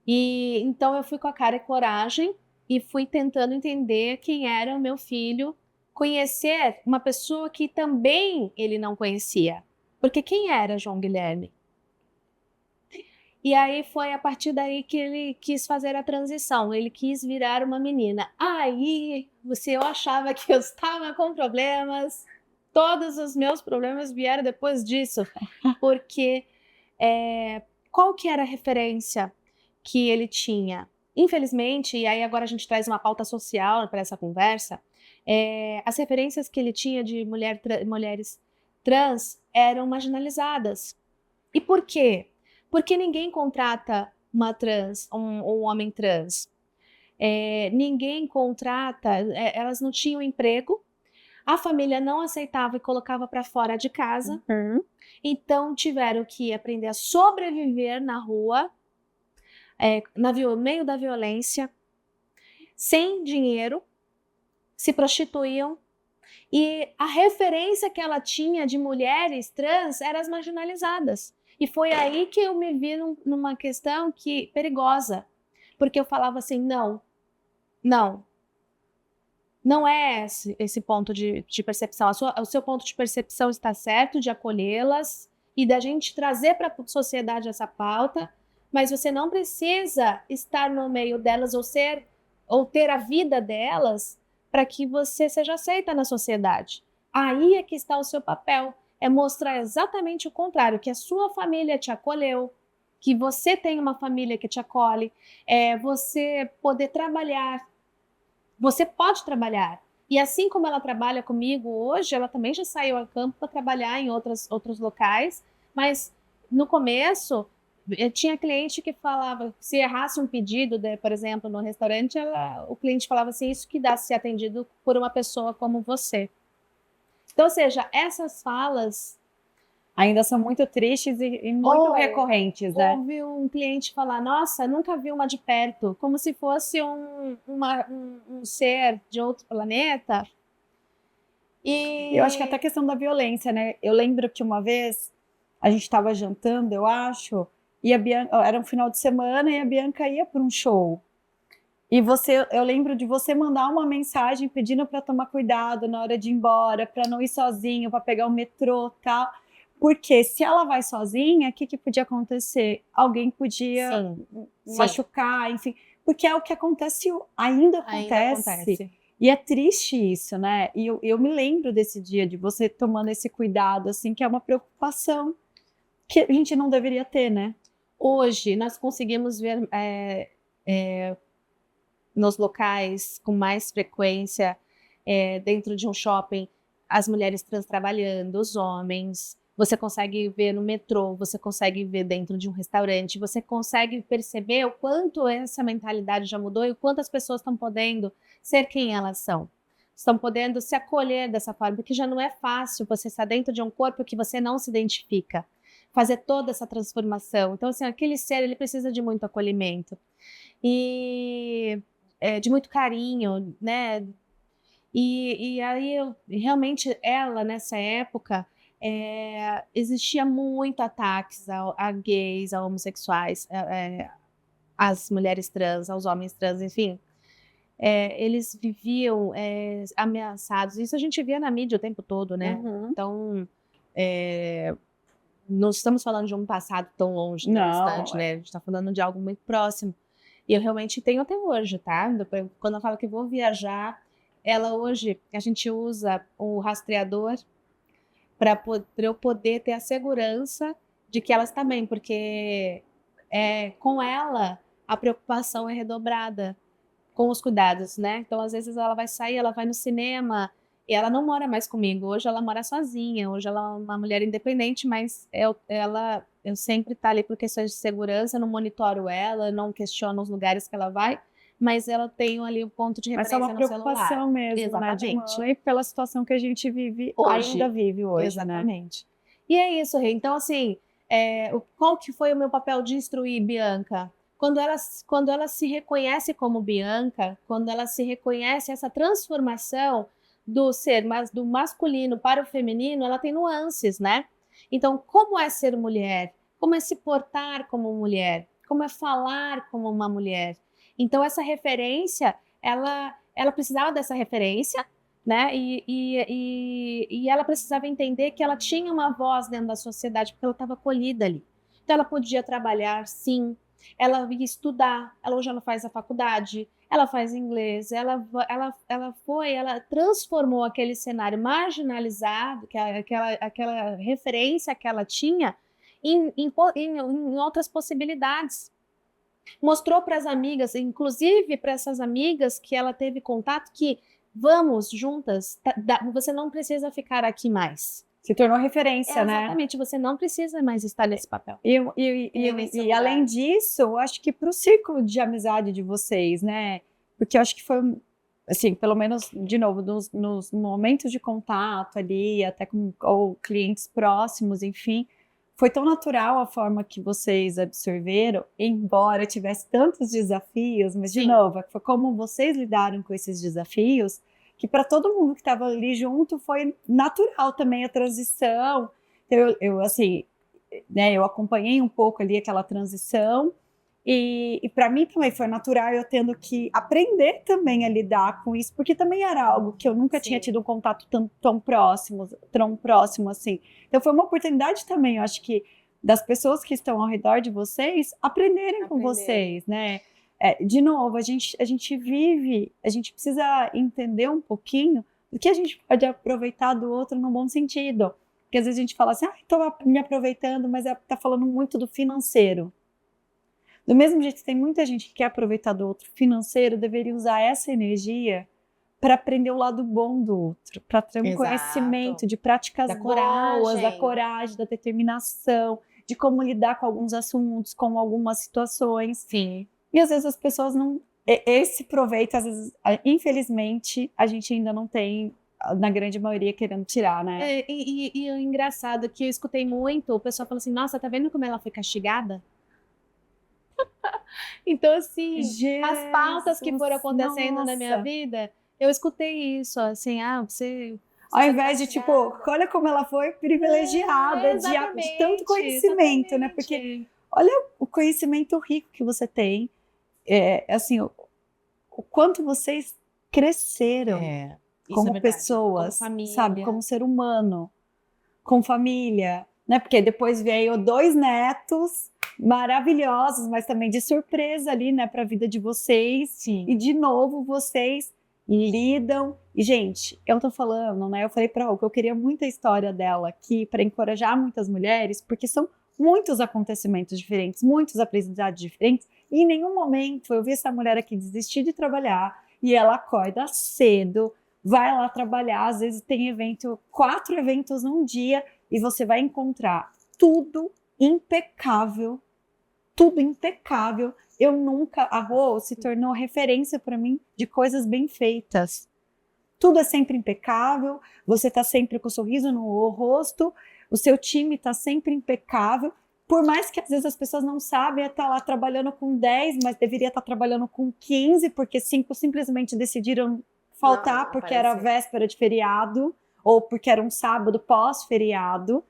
E então eu fui com a cara e coragem e fui tentando entender quem era o meu filho, conhecer uma pessoa que também ele não conhecia. Porque quem era João Guilherme? E aí foi a partir daí que ele quis fazer a transição, ele quis virar uma menina. Aí eu achava que eu estava com problemas, todos os meus problemas vieram depois disso, porque qual que era a referência que ele tinha? Infelizmente, e aí agora a gente traz uma pauta social para essa conversa, as referências que ele tinha de mulheres trans eram marginalizadas. E por quê? Porque ninguém contrata uma trans, um homem trans. Ninguém contrata, elas não tinham emprego, a família não aceitava e colocava para fora de casa, então tiveram que aprender a sobreviver na rua, no meio da violência, sem dinheiro, se prostituíam, e a referência que ela tinha de mulheres trans eram as marginalizadas. E foi aí que eu me vi numa questão perigosa, porque eu falava assim: não é esse ponto de percepção. O seu ponto de percepção está certo, de acolhê-las e da gente trazer para a sociedade essa pauta, mas você não precisa estar no meio delas ou ter a vida delas para que você seja aceita na sociedade. Aí é que está o seu papel. É mostrar exatamente o contrário, que a sua família te acolheu, que você tem uma família que te acolhe, você poder trabalhar. Você pode trabalhar. E assim como ela trabalha comigo hoje, ela também já saiu a campo para trabalhar em outros locais, mas no começo, tinha cliente que falava, se errasse um pedido, por exemplo, no restaurante, o cliente falava assim: isso que dá ser atendido por uma pessoa como você. Então, ou seja, essas falas ainda são muito tristes e muito recorrentes, né? Ouvi um cliente falar: nossa, nunca vi uma de perto, como se fosse um ser de outro planeta. E eu acho que até a questão da violência, né? Eu lembro que uma vez a gente estava jantando, eu acho, e a Bianca, era um final de semana e a Bianca ia para um show. E eu lembro de você mandar uma mensagem pedindo para tomar cuidado na hora de ir embora, para não ir sozinho, para pegar o metrô, tal. Porque se ela vai sozinha, o que podia acontecer? Alguém podia machucar, enfim. Porque é o que acontece, ainda acontece. E é triste isso, né? E eu me lembro desse dia, de você tomando esse cuidado, assim, que é uma preocupação que a gente não deveria ter, né? Hoje, nós conseguimos ver nos locais com mais frequência, dentro de um shopping, as mulheres trans trabalhando, os homens, você consegue ver no metrô, você consegue ver dentro de um restaurante, você consegue perceber o quanto essa mentalidade já mudou e o quanto as pessoas estão podendo ser quem elas são. Estão podendo se acolher dessa forma, porque já não é fácil você estar dentro de um corpo que você não se identifica, fazer toda essa transformação. Então, assim, aquele ser, ele precisa de muito acolhimento e de muito carinho, né? E aí, realmente, ela, nessa época, existia muito ataques a gays, a homossexuais, às mulheres trans, aos homens trans, enfim. Eles viviam ameaçados. Isso a gente via na mídia o tempo todo, né? Uhum. Então, não estamos falando de um passado tão longe, tão Não, distante, né? A gente está falando de algo muito próximo. E eu realmente tenho até hoje, tá? Quando eu falo que vou viajar, hoje, a gente usa o rastreador para eu poder ter a segurança de que ela está bem, porque com ela a preocupação é redobrada com os cuidados, né? Então, às vezes, ela vai sair, ela vai no cinema, e ela não mora mais comigo. Hoje ela mora sozinha, hoje ela é uma mulher independente, mas eu sempre tá ali por questões de segurança, eu não monitoro ela, não questiono os lugares que ela vai, mas ela tem ali o ponto de Mas é referência uma no celular. preocupação mesmo, Exatamente. né, de mãe, pela situação que a gente vive, Hoje. ainda vive hoje, Exatamente. E é isso, Rê. Então, assim, qual que foi o meu papel de instruir Bianca? Quando ela se reconhece como Bianca, quando ela se reconhece essa transformação do masculino para o feminino, ela tem nuances, né? Então, como é ser mulher? Como é se portar como mulher? Como é falar como uma mulher? Então, essa referência, ela precisava dessa referência, né? E ela precisava entender que ela tinha uma voz dentro da sociedade, porque ela estava acolhida ali. Então, ela podia trabalhar, sim. Ela ia estudar, ela hoje ela faz a faculdade, ela faz inglês, ela transformou aquele cenário marginalizado, aquela referência que ela tinha, em outras possibilidades. Mostrou para as amigas, inclusive para essas amigas que ela teve contato, que vamos juntas, você não precisa ficar aqui mais. Se tornou referência, né? Exatamente, você não precisa mais estar nesse papel. E além disso, eu acho que para o círculo de amizade de vocês, né? Porque eu acho que foi, assim, pelo menos, de novo, nos momentos de contato ali, até com ou clientes próximos, enfim, foi tão natural a forma que vocês absorveram, embora tivesse tantos desafios, mas, de novo, foi como vocês lidaram com esses desafios, que para todo mundo que estava ali junto foi natural também a transição. Então, eu assim, né, eu acompanhei um pouco ali aquela transição e para mim também foi natural eu tendo que aprender também a lidar com isso, porque também era algo que eu nunca tinha tido um contato tão próximo assim. Então foi uma oportunidade também, eu acho que das pessoas que estão ao redor de vocês aprenderem com vocês, né? De novo, a gente vive, a gente precisa entender um pouquinho do que a gente pode aproveitar do outro no bom sentido. Porque às vezes a gente fala assim, estou me aproveitando, mas está falando muito do financeiro. Do mesmo jeito que tem muita gente que quer aproveitar do outro financeiro, deveria usar essa energia para aprender o lado bom do outro, para ter um conhecimento de práticas boas, da coragem, da determinação, de como lidar com alguns assuntos, com algumas situações. Sim. E às vezes as pessoas não... Esse proveito, às vezes, infelizmente, a gente ainda não tem, na grande maioria, querendo tirar, né? E o engraçado é que eu escutei muito, o pessoal fala assim, nossa, tá vendo como ela foi castigada? Então, assim, as pautas que foram acontecendo na minha vida, eu escutei isso, assim, você ao invés de, tipo, olha como ela foi privilegiada de tanto conhecimento, né? Porque olha o conhecimento rico que você tem, assim, o quanto vocês cresceram como pessoas, como sabe? Como ser humano, com família, né? Porque depois veio 2 netos maravilhosos, mas também de surpresa ali, né? Para a vida de vocês. Sim. E, de novo, vocês lidam. E, gente, eu tô falando, né? Eu falei para que eu queria muita história dela aqui para encorajar muitas mulheres, porque são muitos acontecimentos diferentes, muitos aprendizados diferentes, e em nenhum momento eu vi essa mulher aqui desistir de trabalhar, e ela acorda cedo, vai lá trabalhar, às vezes tem 4 eventos num dia, e você vai encontrar tudo impecável, tudo impecável. A Rô se tornou referência para mim de coisas bem feitas. Tudo é sempre impecável, você está sempre com o sorriso no rosto, o seu time está sempre impecável, por mais que às vezes as pessoas não sabem, estar lá trabalhando com 10, mas deveria estar trabalhando com 15, porque 5 simplesmente decidiram faltar porque era véspera de feriado, ou porque era um sábado pós-feriado,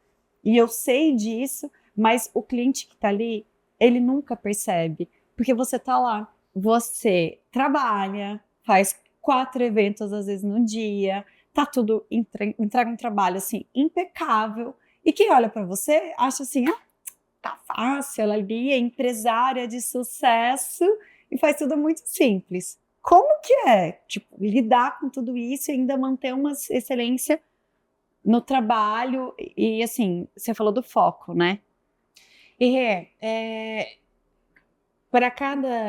e eu sei disso, mas o cliente que está ali, ele nunca percebe, porque você está lá, você trabalha, faz 4 eventos às vezes no dia, tá tudo, entrega um trabalho assim impecável, e quem olha para você acha assim, tá fácil, ela ali é empresária de sucesso e faz tudo muito simples. Como que é, tipo, lidar com tudo isso e ainda manter uma excelência no trabalho? E assim, você falou do foco, né? E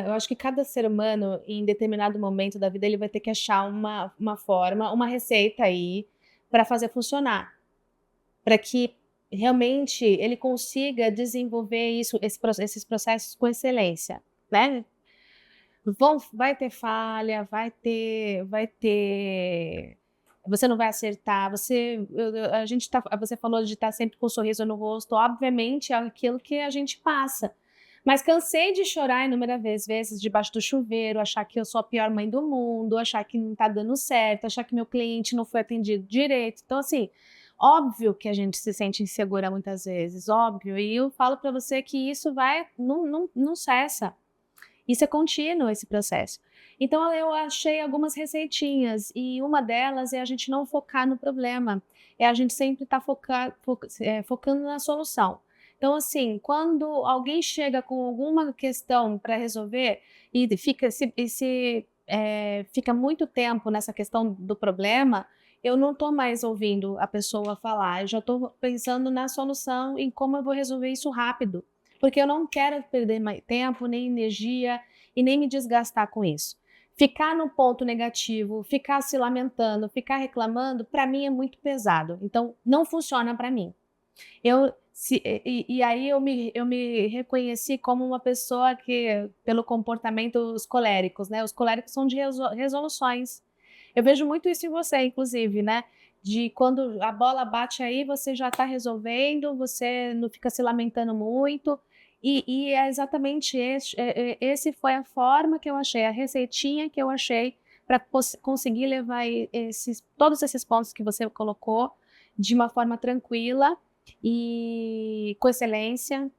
eu acho que cada ser humano, em determinado momento da vida, ele vai ter que achar uma forma, uma receita aí para fazer funcionar, para que realmente ele consiga desenvolver esses processos com excelência, né? Vai ter falha, você não vai acertar, você falou de estar sempre com um sorriso no rosto, obviamente é aquilo que a gente passa. Mas cansei de chorar inúmeras vezes debaixo do chuveiro, achar que eu sou a pior mãe do mundo, achar que não tá dando certo, achar que meu cliente não foi atendido direito. Então, assim, óbvio que a gente se sente insegura muitas vezes, óbvio. E eu falo para você que isso não cessa. Isso é contínuo, esse processo. Então, eu achei algumas receitinhas, e uma delas é a gente não focar no problema, é a gente sempre estar focando na solução. Então, assim, quando alguém chega com alguma questão para resolver e fica muito tempo nessa questão do problema, eu não estou mais ouvindo a pessoa falar, eu já estou pensando na solução, em como eu vou resolver isso rápido. Porque eu não quero perder mais tempo, nem energia e nem me desgastar com isso. Ficar no ponto negativo, ficar se lamentando, ficar reclamando, para mim é muito pesado. Então, não funciona para mim. E aí eu me reconheci como uma pessoa que, pelo comportamento, os coléricos, né? Os coléricos são de resoluções. Eu vejo muito isso em você, inclusive, né? De quando a bola bate aí, você já está resolvendo, você não fica se lamentando muito. E é exatamente esse foi a forma que eu achei, a receitinha que eu achei para conseguir levar todos esses pontos que você colocou de uma forma tranquila e com excelência,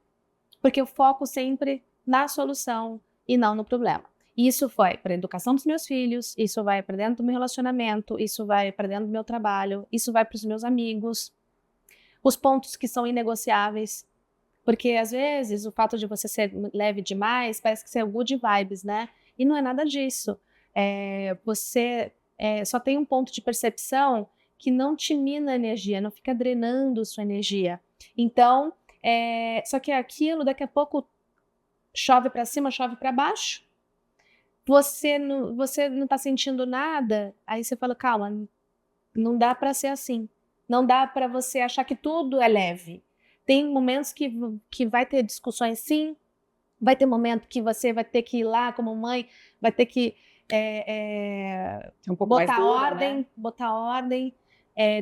porque eu foco sempre na solução e não no problema. Isso foi para a educação dos meus filhos, isso vai para dentro do meu relacionamento, isso vai para dentro do meu trabalho, isso vai para os meus amigos, os pontos que são inegociáveis, porque às vezes o fato de você ser leve demais parece que você é good vibes, né? E não é nada disso. Você só tem um ponto de percepção que não te mina a energia, não fica drenando sua energia. Então, só que aquilo daqui a pouco chove para cima, chove para baixo. Você não está sentindo nada, aí você fala, calma, não dá para ser assim. Não dá para você achar que tudo é leve. Tem momentos que vai ter discussões, sim. Vai ter momento que você vai ter que ir lá como mãe, vai ter que botar ordem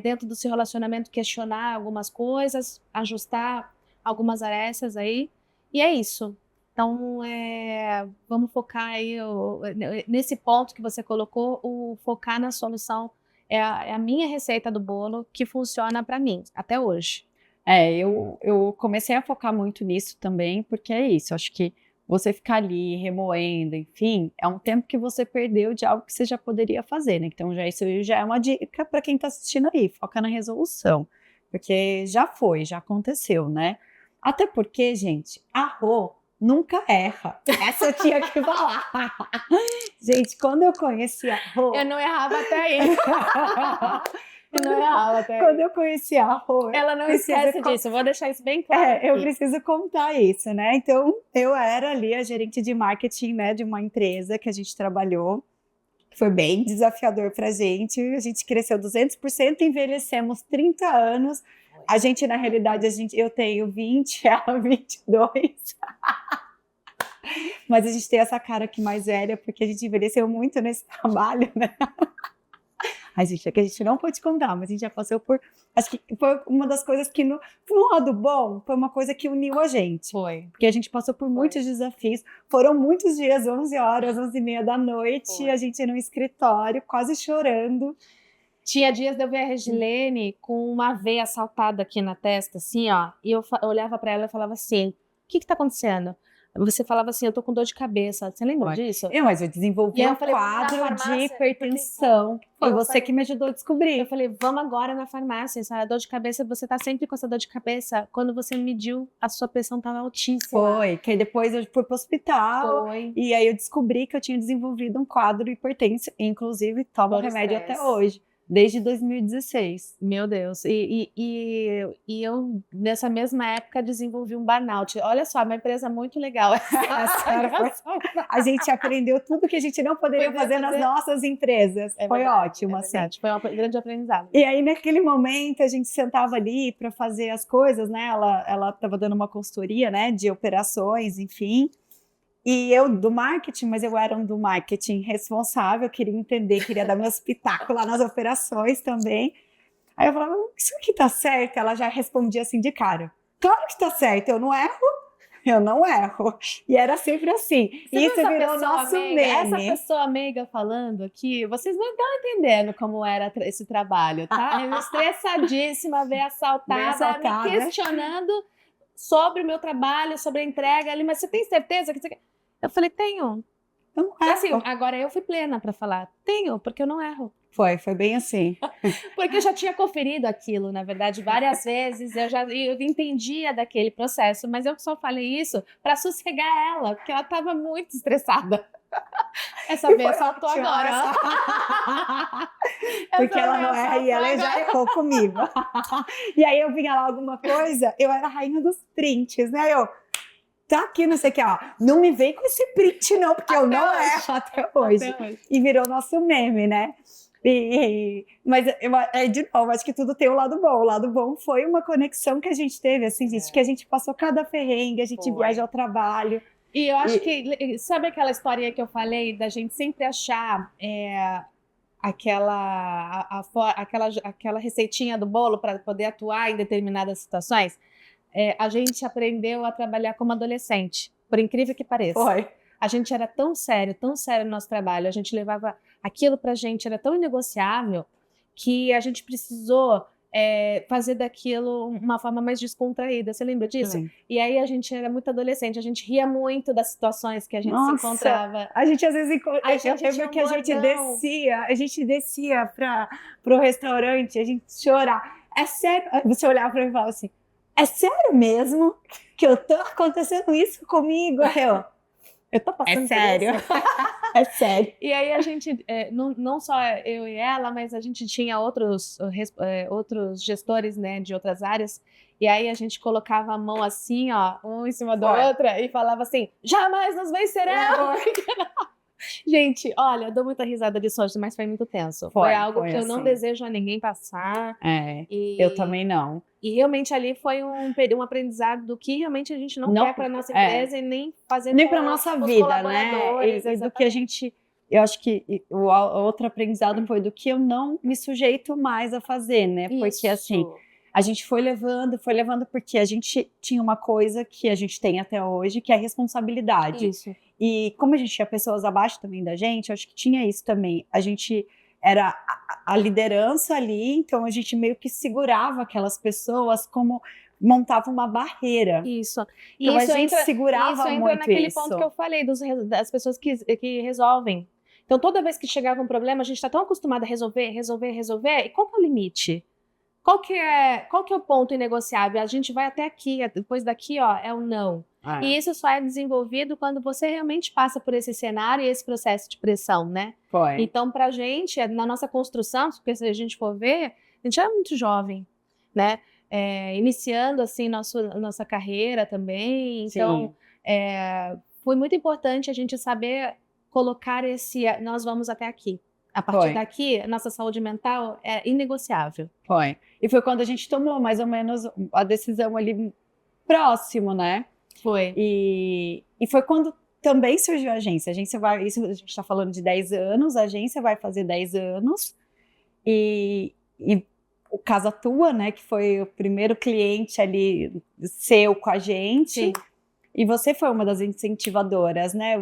dentro do seu relacionamento, questionar algumas coisas, ajustar algumas arestas aí. E é isso. Então, vamos focar aí nesse ponto que você colocou, o focar na solução é a minha receita do bolo que funciona para mim, até hoje. Eu comecei a focar muito nisso também, porque é isso, acho que você ficar ali remoendo, enfim, é um tempo que você perdeu de algo que você já poderia fazer, né? Então, isso já é uma dica para quem está assistindo aí, foca na resolução, porque já aconteceu, né? Até porque, gente, a Rô nunca erra. Essa eu tinha que falar. Gente, quando eu conheci a Rô... Eu não errava até aí. Quando eu conheci a Rô... Ela não esquece disso, vou deixar isso bem claro. Eu preciso contar isso, né? Então, eu era ali a gerente de marketing, né, de uma empresa que a gente trabalhou. Foi bem desafiador pra gente. A gente cresceu 200%, envelhecemos 30 anos. A gente, na realidade, eu tenho 20, ela 22. Mas a gente tem essa cara aqui mais velha, porque a gente envelheceu muito nesse trabalho, né? A gente, é que a gente não pode contar, mas a gente já passou por... Acho que foi uma das coisas que, no lado bom, foi uma coisa que uniu a gente. Foi. Porque a gente passou por muitos desafios. Foram muitos dias, 11 horas, 11h30 da noite, a gente no escritório, quase chorando. Tinha dias de eu ver a Regilene com uma veia saltada aqui na testa, assim, ó. E eu olhava pra ela e falava assim, o que tá acontecendo? Você falava assim, eu tô com dor de cabeça. Você lembra disso? Mas eu desenvolvi um quadro de hipertensão. Foi você que me ajudou a descobrir. Eu falei, vamos agora na farmácia. Essa dor de cabeça, você tá sempre com essa dor de cabeça. Quando você mediu, a sua pressão tava altíssima. Foi, que aí depois eu fui pro hospital. Foi. E aí eu descobri que eu tinha desenvolvido um quadro hipertenso. Inclusive, tomo remédio até hoje. Desde 2016. Meu Deus. E eu, nessa mesma época, desenvolvi um burnout. Olha só, uma empresa muito legal. A gente aprendeu tudo que a gente não poderia fazer nas nossas empresas. Foi ótimo, assim. Foi um grande aprendizado. E aí, naquele momento, a gente sentava ali para fazer as coisas, né? Ela estava dando uma consultoria, né? De operações, enfim. E eu do marketing, mas eu era do marketing responsável, queria entender, queria dar meus pitacos lá nas operações também. Aí eu falava, isso aqui tá certo? Ela já respondia assim de cara, claro que tá certo, eu não erro. Eu não erro. E era sempre assim. Isso virou nosso meme. Essa pessoa meiga falando aqui, vocês não estão entendendo como era esse trabalho, tá? Eu estressadíssima, veio assaltada, me questionando sobre o meu trabalho, sobre a entrega ali, mas você tem certeza que você quer? Eu falei, tenho. Eu não erro. Assim, agora eu fui plena para falar, tenho, porque eu não erro. Foi bem assim. Porque eu já tinha conferido aquilo, na verdade, várias vezes, eu entendia daquele processo, mas eu só falei isso para sossegar ela, porque ela estava muito estressada. Essa vez saltou agora. Porque ela não erra e ela já errou comigo. E aí eu vinha lá alguma coisa, eu era a rainha dos prints, né? Tá aqui, não sei o que, ó. Não me vem com esse print, não, porque eu não erro até hoje. E virou nosso meme, né? Mas, de novo, acho que tudo tem o lado bom. O lado bom foi uma conexão que a gente teve, assim, gente, que a gente passou cada perrengue, a gente viaja ao trabalho. E eu acho que, sabe aquela historinha que eu falei da gente sempre achar aquela receitinha do bolo para poder atuar em determinadas situações? A gente aprendeu a trabalhar como adolescente, por incrível que pareça. Foi. A gente era tão sério no nosso trabalho, a gente levava aquilo pra gente, era tão inegociável, que a gente precisou fazer daquilo uma forma mais descontraída. Você lembra disso? Sim. E aí a gente era muito adolescente, a gente ria muito das situações que a gente se encontrava. A gente às vezes a gente descia pro restaurante, a gente chorava. É sério? Você olhava pra mim e falava assim, é sério mesmo que acontecendo isso comigo? Eu tô passando sério. É sério. E aí a gente, não só eu e ela, mas a gente tinha outros gestores, né, de outras áreas. E aí a gente colocava a mão assim, ó, um em cima da outra e falava assim, jamais nos venceremos! Gente, olha, eu dou muita risada disso hoje, mas foi muito tenso. Foi algo que eu não desejo a ninguém passar. Eu também não. E realmente ali foi um aprendizado do que realmente a gente não quer para nossa empresa e nem fazer nem para nossa vida, né? E do que a gente, eu acho que o outro aprendizado foi do que eu não me sujeito mais a fazer, né? Porque assim, a gente foi levando porque a gente tinha uma coisa que a gente tem até hoje, que é a responsabilidade. Isso. E como a gente tinha pessoas abaixo também da gente, eu acho que tinha isso também. A gente era a liderança ali, então a gente meio que segurava aquelas pessoas como montava uma barreira. Isso. Então a gente segurava muito isso. Isso entra naquele ponto que eu falei, das pessoas que resolvem. Então toda vez que chegava um problema, a gente está tão acostumado a resolver, e qual que é o limite? Qual que é o ponto inegociável? A gente vai até aqui, depois daqui, ó, é o não. E isso só é desenvolvido quando você realmente passa por esse cenário e esse processo de pressão, né? Então, pra gente, na nossa construção, porque se a gente for ver, a gente era muito jovem, né? Iniciando, assim, nossa carreira também. Então, foi muito importante a gente saber colocar nós vamos até aqui. A partir Foi. daqui, a nossa saúde mental é inegociável. Foi. E foi quando a gente tomou mais ou menos a decisão ali próximo, né? Foi. E foi quando também surgiu a agência. A agência vai, isso a gente está falando de 10 anos, a agência vai fazer 10 anos. E o Casa Tua, né, que foi o primeiro cliente ali seu com a gente. Sim. E você foi uma das incentivadoras, né?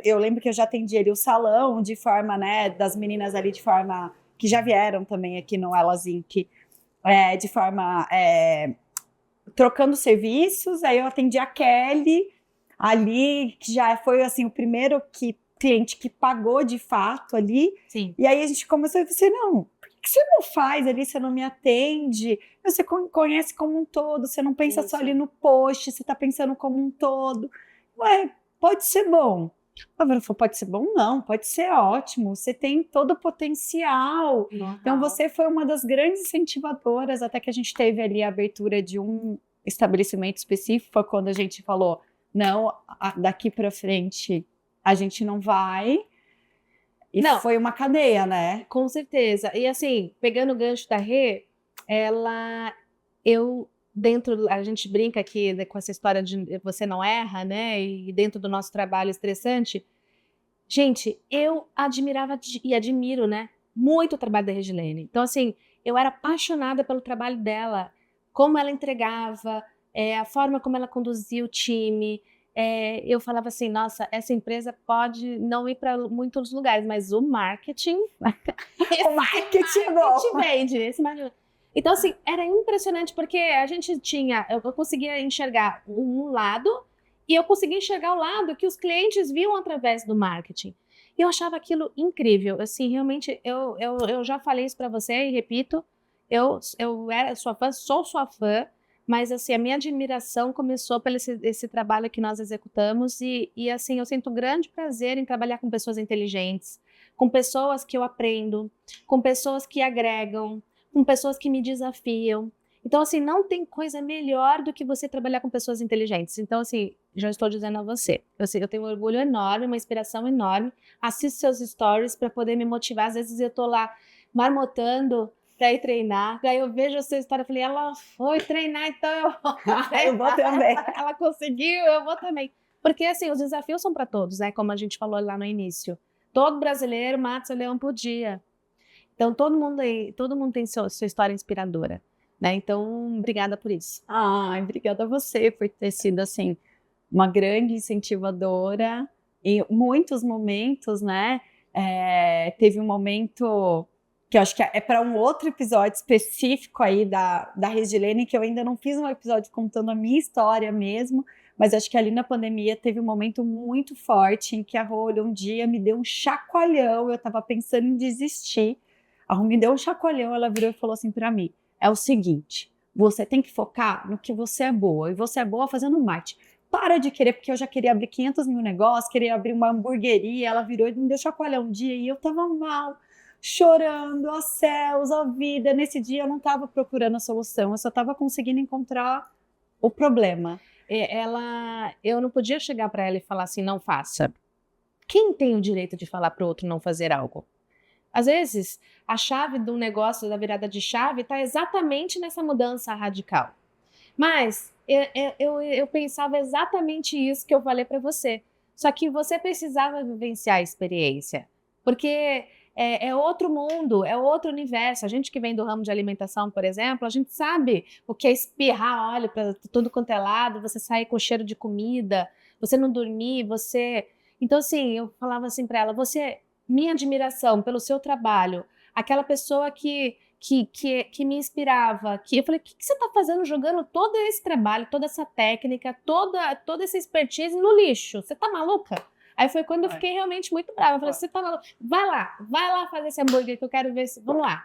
Eu lembro que eu já atendi ali o salão de forma, né, das meninas ali de forma que já vieram também aqui no Elas Inc. De forma trocando serviços. Aí eu atendi a Kelly ali, que já foi assim o primeiro cliente que pagou de fato ali. Sim. E aí a gente começou a dizer, não, por que você não faz ali, você não me atende? Você conhece como um todo, você não pensa só ali no post, você tá pensando como um todo. Ué, pode ser bom. A Vera falou, pode ser bom? Não, pode ser ótimo, você tem todo o potencial. Normal. Então você foi uma das grandes incentivadoras, até que a gente teve ali a abertura de um estabelecimento específico, foi quando a gente falou, não, daqui para frente a gente não vai. E Não. foi uma cadeia, né? Com certeza. E assim, pegando o gancho da Rê, a gente brinca aqui, né, com essa história de você não erra, né? E dentro do nosso trabalho estressante, gente, eu admirava e admiro, né? Muito o trabalho da Regilene. Então, assim, eu era apaixonada pelo trabalho dela, como ela entregava, a forma como ela conduzia o time. Eu falava assim, nossa, essa empresa pode não ir para muitos lugares, mas o marketing... O marketing é bom. vende. Então, assim, era impressionante porque a gente eu conseguia enxergar um lado e eu conseguia enxergar o lado que os clientes viam através do marketing. E eu achava aquilo incrível. Assim, realmente, eu já falei isso para você e repito, eu sou sua fã, mas assim, a minha admiração começou pelo esse trabalho que nós executamos e assim, eu sinto grande prazer em trabalhar com pessoas inteligentes, com pessoas que eu aprendo, com pessoas que agregam, com pessoas que me desafiam. Então, assim, não tem coisa melhor do que você trabalhar com pessoas inteligentes. Então, assim, já estou dizendo a você. Eu tenho um orgulho enorme, uma inspiração enorme. Assisto seus stories para poder me motivar. Às vezes eu tô lá marmotando para ir treinar. Daí eu vejo a sua história e falei, ela foi treinar, então eu vou. Eu vou também. Ela conseguiu, eu vou também. Porque, assim, os desafios são para todos, né? Como a gente falou lá no início. Todo brasileiro mata seu leão por dia. Então, todo mundo tem sua história inspiradora, né? Então, obrigada por isso. Obrigada a você por ter sido, assim, uma grande incentivadora. Em muitos momentos, né? Teve um momento que eu acho que é para um outro episódio específico aí da Regilene, que eu ainda não fiz um episódio contando a minha história mesmo, mas acho que ali na pandemia teve um momento muito forte em que a Rô um dia me deu um chacoalhão, eu estava pensando em desistir. A Rô me deu um chacoalhão, ela virou e falou assim para mim, é o seguinte, você tem que focar no que você é boa, e você é boa fazendo marketing. Para de querer, porque eu já queria abrir 500 mil negócios, queria abrir uma hamburgueria, ela virou e me deu chacoalhão um dia, e eu tava mal, chorando, aos céus, a vida. Nesse dia eu não estava procurando a solução, eu só estava conseguindo encontrar o problema. Eu não podia chegar para ela e falar assim, não faça. Quem tem o direito de falar para o outro não fazer algo? Às vezes, a chave do negócio, da virada de chave, está exatamente nessa mudança radical. Mas eu pensava exatamente isso que eu falei para você. Só que você precisava vivenciar a experiência. Porque é outro mundo, é outro universo. A gente que vem do ramo de alimentação, por exemplo, a gente sabe o que é espirrar óleo para tudo quanto é lado, você sair com cheiro de comida, você não dormir, Então, assim, eu falava assim para ela, minha admiração pelo seu trabalho, aquela pessoa que me inspirava, eu falei, o que você está fazendo jogando todo esse trabalho, toda essa técnica, toda essa expertise no lixo? Você tá maluca? Aí foi quando eu fiquei realmente muito brava. Eu falei, você tá maluca? Vai lá fazer esse hambúrguer que eu quero ver. Vamos lá.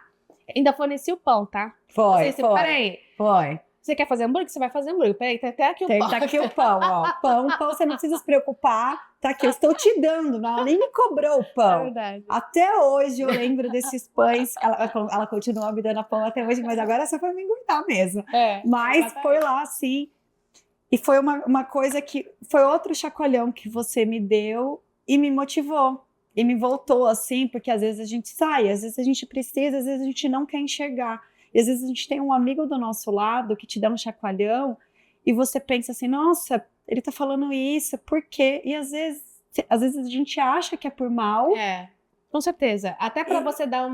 Ainda forneci o pão, tá? Foi. Peraí. Foi. Você quer fazer hambúrguer? Você vai fazer hambúrguer. Peraí, tá até aqui o pão. Tá aqui o pão, ó. Pão, você não precisa se preocupar. Tá aqui, eu estou te dando. Não, ela nem me cobrou o pão. É verdade. Até hoje eu lembro desses pães. Ela continua me dando pão até hoje, mas agora só foi me aguentar mesmo. Mas foi lá, assim. E foi uma coisa que... Foi outro chacoalhão que você me deu e me motivou. E me voltou assim, porque às vezes a gente sai, às vezes a gente precisa, às vezes a gente não quer enxergar. E às vezes a gente tem um amigo do nosso lado que te dá um chacoalhão e você pensa assim, nossa, ele tá falando isso, por quê? E às vezes a gente acha que é por mal. Com certeza. Até para você dar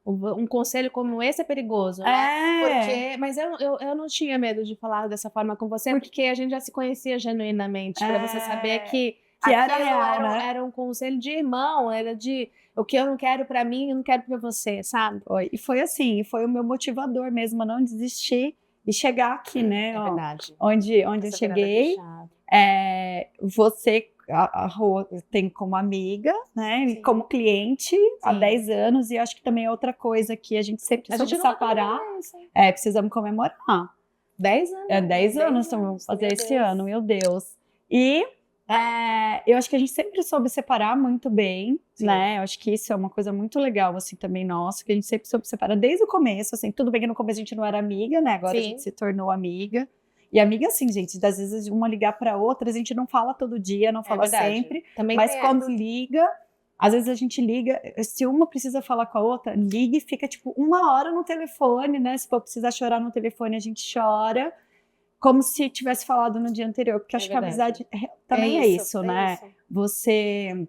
um conselho como esse é perigoso, né? Mas eu não tinha medo de falar dessa forma com você, porque a gente já se conhecia genuinamente, para você saber que era aquilo real, né? era um conselho de irmão, era de o que eu não quero para mim, eu não quero para você, sabe? E foi assim, foi o meu motivador mesmo, a não desistir e chegar aqui, né? É verdade. Onde eu cheguei. Você a Rô tem como amiga, né? Sim. Como cliente há 10 anos, e acho que também é outra coisa que a gente sempre soube separar. Precisamos comemorar. 10 anos. 10 anos, então vamos fazer esse ano, meu Deus. E eu acho que a gente sempre soube separar muito bem, né? Eu acho que isso é uma coisa muito legal, assim, também nossa, que a gente sempre soube separar desde o começo, assim, tudo bem que no começo a gente não era amiga, né? Agora a gente se tornou amiga. E amiga, assim, gente, às vezes uma ligar para outra, a gente não fala todo dia, não fala sempre, também mas quando liga, às vezes a gente liga, se uma precisa falar com a outra, liga e fica, tipo, 1 hora no telefone, né? Se for precisar chorar no telefone, a gente chora, como se tivesse falado no dia anterior, porque acho que a amizade também é isso, né? Você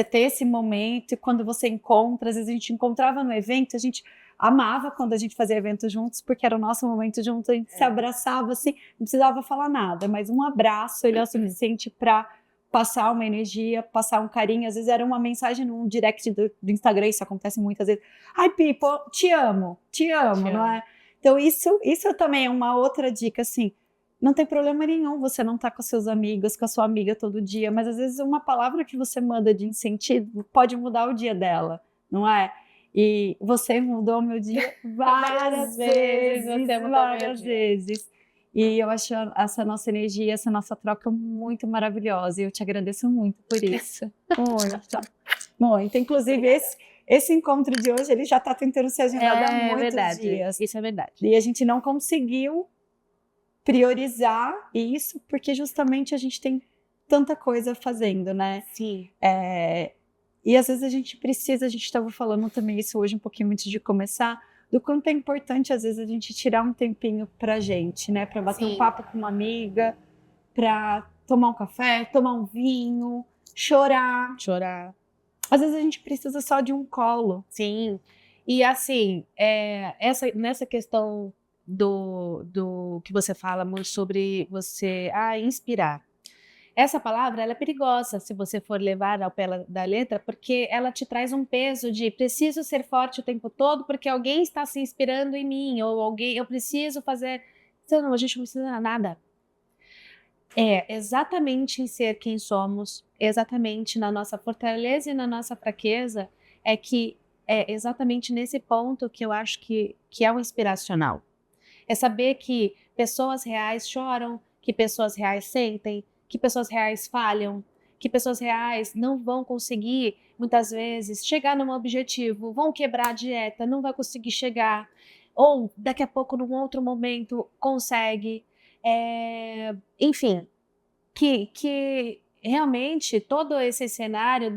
ter esse momento, e quando você encontra, às vezes a gente encontrava no evento, a gente amava quando a gente fazia evento juntos, porque era o nosso momento junto, a gente se abraçava assim, não precisava falar nada, mas um abraço, ele é o suficiente para passar uma energia, passar um carinho, às vezes era uma mensagem num direct do Instagram, isso acontece muitas vezes, ai Pipo, te amo, não é? Então isso também é uma outra dica, assim, não tem problema nenhum você não estar com seus amigos, com a sua amiga todo dia, mas às vezes uma palavra que você manda de incentivo pode mudar o dia dela, não é? E você mudou meu dia várias vezes. E eu acho essa nossa energia, essa nossa troca muito maravilhosa. E eu te agradeço muito por isso. Muito. Inclusive, esse encontro de hoje, ele já está tentando ser agendado há muitos dias. Isso é verdade. E a gente não conseguiu priorizar isso, porque justamente a gente tem tanta coisa fazendo, né? Sim. E às vezes a gente estava falando também isso hoje um pouquinho antes de começar, do quanto é importante às vezes a gente tirar um tempinho pra gente, né? Pra bater um papo com uma amiga, pra tomar um café, tomar um vinho, chorar. Às vezes a gente precisa só de um colo. Sim. E assim, nessa questão do que você fala muito sobre você inspirar. Essa palavra ela é perigosa se você for levar ao pé da letra, porque ela te traz um peso de preciso ser forte o tempo todo porque alguém está se inspirando em mim, ou eu preciso fazer... Não, a gente não precisa de nada. É exatamente em ser quem somos, exatamente na nossa fortaleza e na nossa fraqueza, é exatamente nesse ponto que eu acho que é o inspiracional. É saber que pessoas reais choram, que pessoas reais sentem, que pessoas reais falham, que pessoas reais não vão conseguir, muitas vezes, chegar num objetivo, vão quebrar a dieta, não vai conseguir chegar, ou daqui a pouco, num outro momento, consegue. Enfim, que realmente todo esse cenário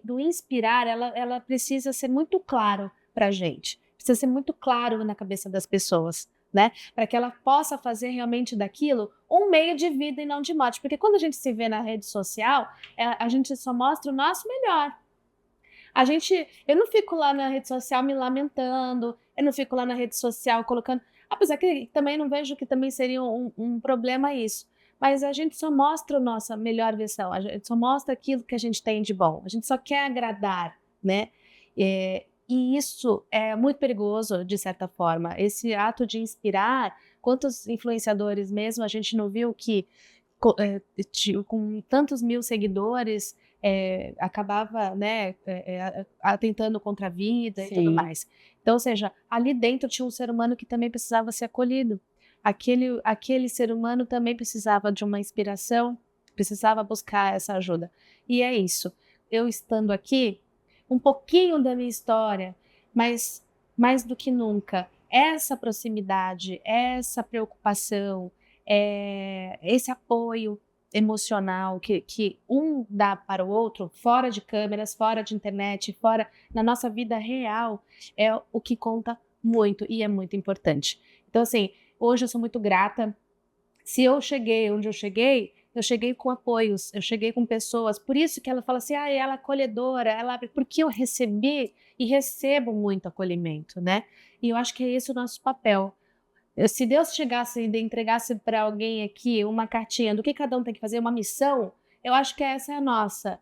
do inspirar, ela precisa ser muito claro para a gente, precisa ser muito claro na cabeça das pessoas. Né? Para que ela possa fazer realmente daquilo um meio de vida e não de morte. Porque quando a gente se vê na rede social, a gente só mostra o nosso melhor. Eu não fico lá na rede social me lamentando, eu não fico lá na rede social colocando... Apesar que também não vejo que também seria um problema isso. Mas a gente só mostra a nossa melhor versão, a gente só mostra aquilo que a gente tem de bom. A gente só quer agradar, né? E isso é muito perigoso, de certa forma. Esse ato de inspirar, quantos influenciadores mesmo a gente não viu que com tantos mil seguidores acabava, né, atentando contra a vida e tudo mais. Então, ou seja, ali dentro tinha um ser humano que também precisava ser acolhido. Aquele ser humano também precisava de uma inspiração, precisava buscar essa ajuda. E é isso. Eu estando aqui, um pouquinho da minha história, mas mais do que nunca, essa proximidade, essa preocupação, esse apoio emocional que um dá para o outro, fora de câmeras, fora de internet, fora na nossa vida real, é o que conta muito e é muito importante. Então, assim, hoje eu sou muito grata. Se eu cheguei onde eu cheguei com apoios, eu cheguei com pessoas. Por isso que ela fala assim, ela é acolhedora, porque eu recebi e recebo muito acolhimento, né? E eu acho que é esse o nosso papel. Se Deus chegasse e entregasse para alguém aqui uma cartinha do que cada um tem que fazer, uma missão, eu acho que essa é a nossa.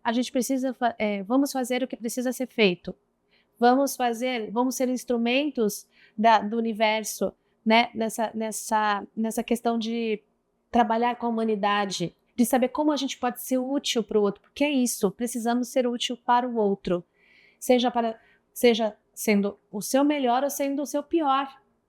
A gente precisa, vamos fazer o que precisa ser feito. Vamos ser instrumentos do universo, né? Nessa questão de trabalhar com a humanidade, de saber como a gente pode ser útil para o outro, porque é isso, precisamos ser útil para o outro, seja sendo o seu melhor ou sendo o seu pior,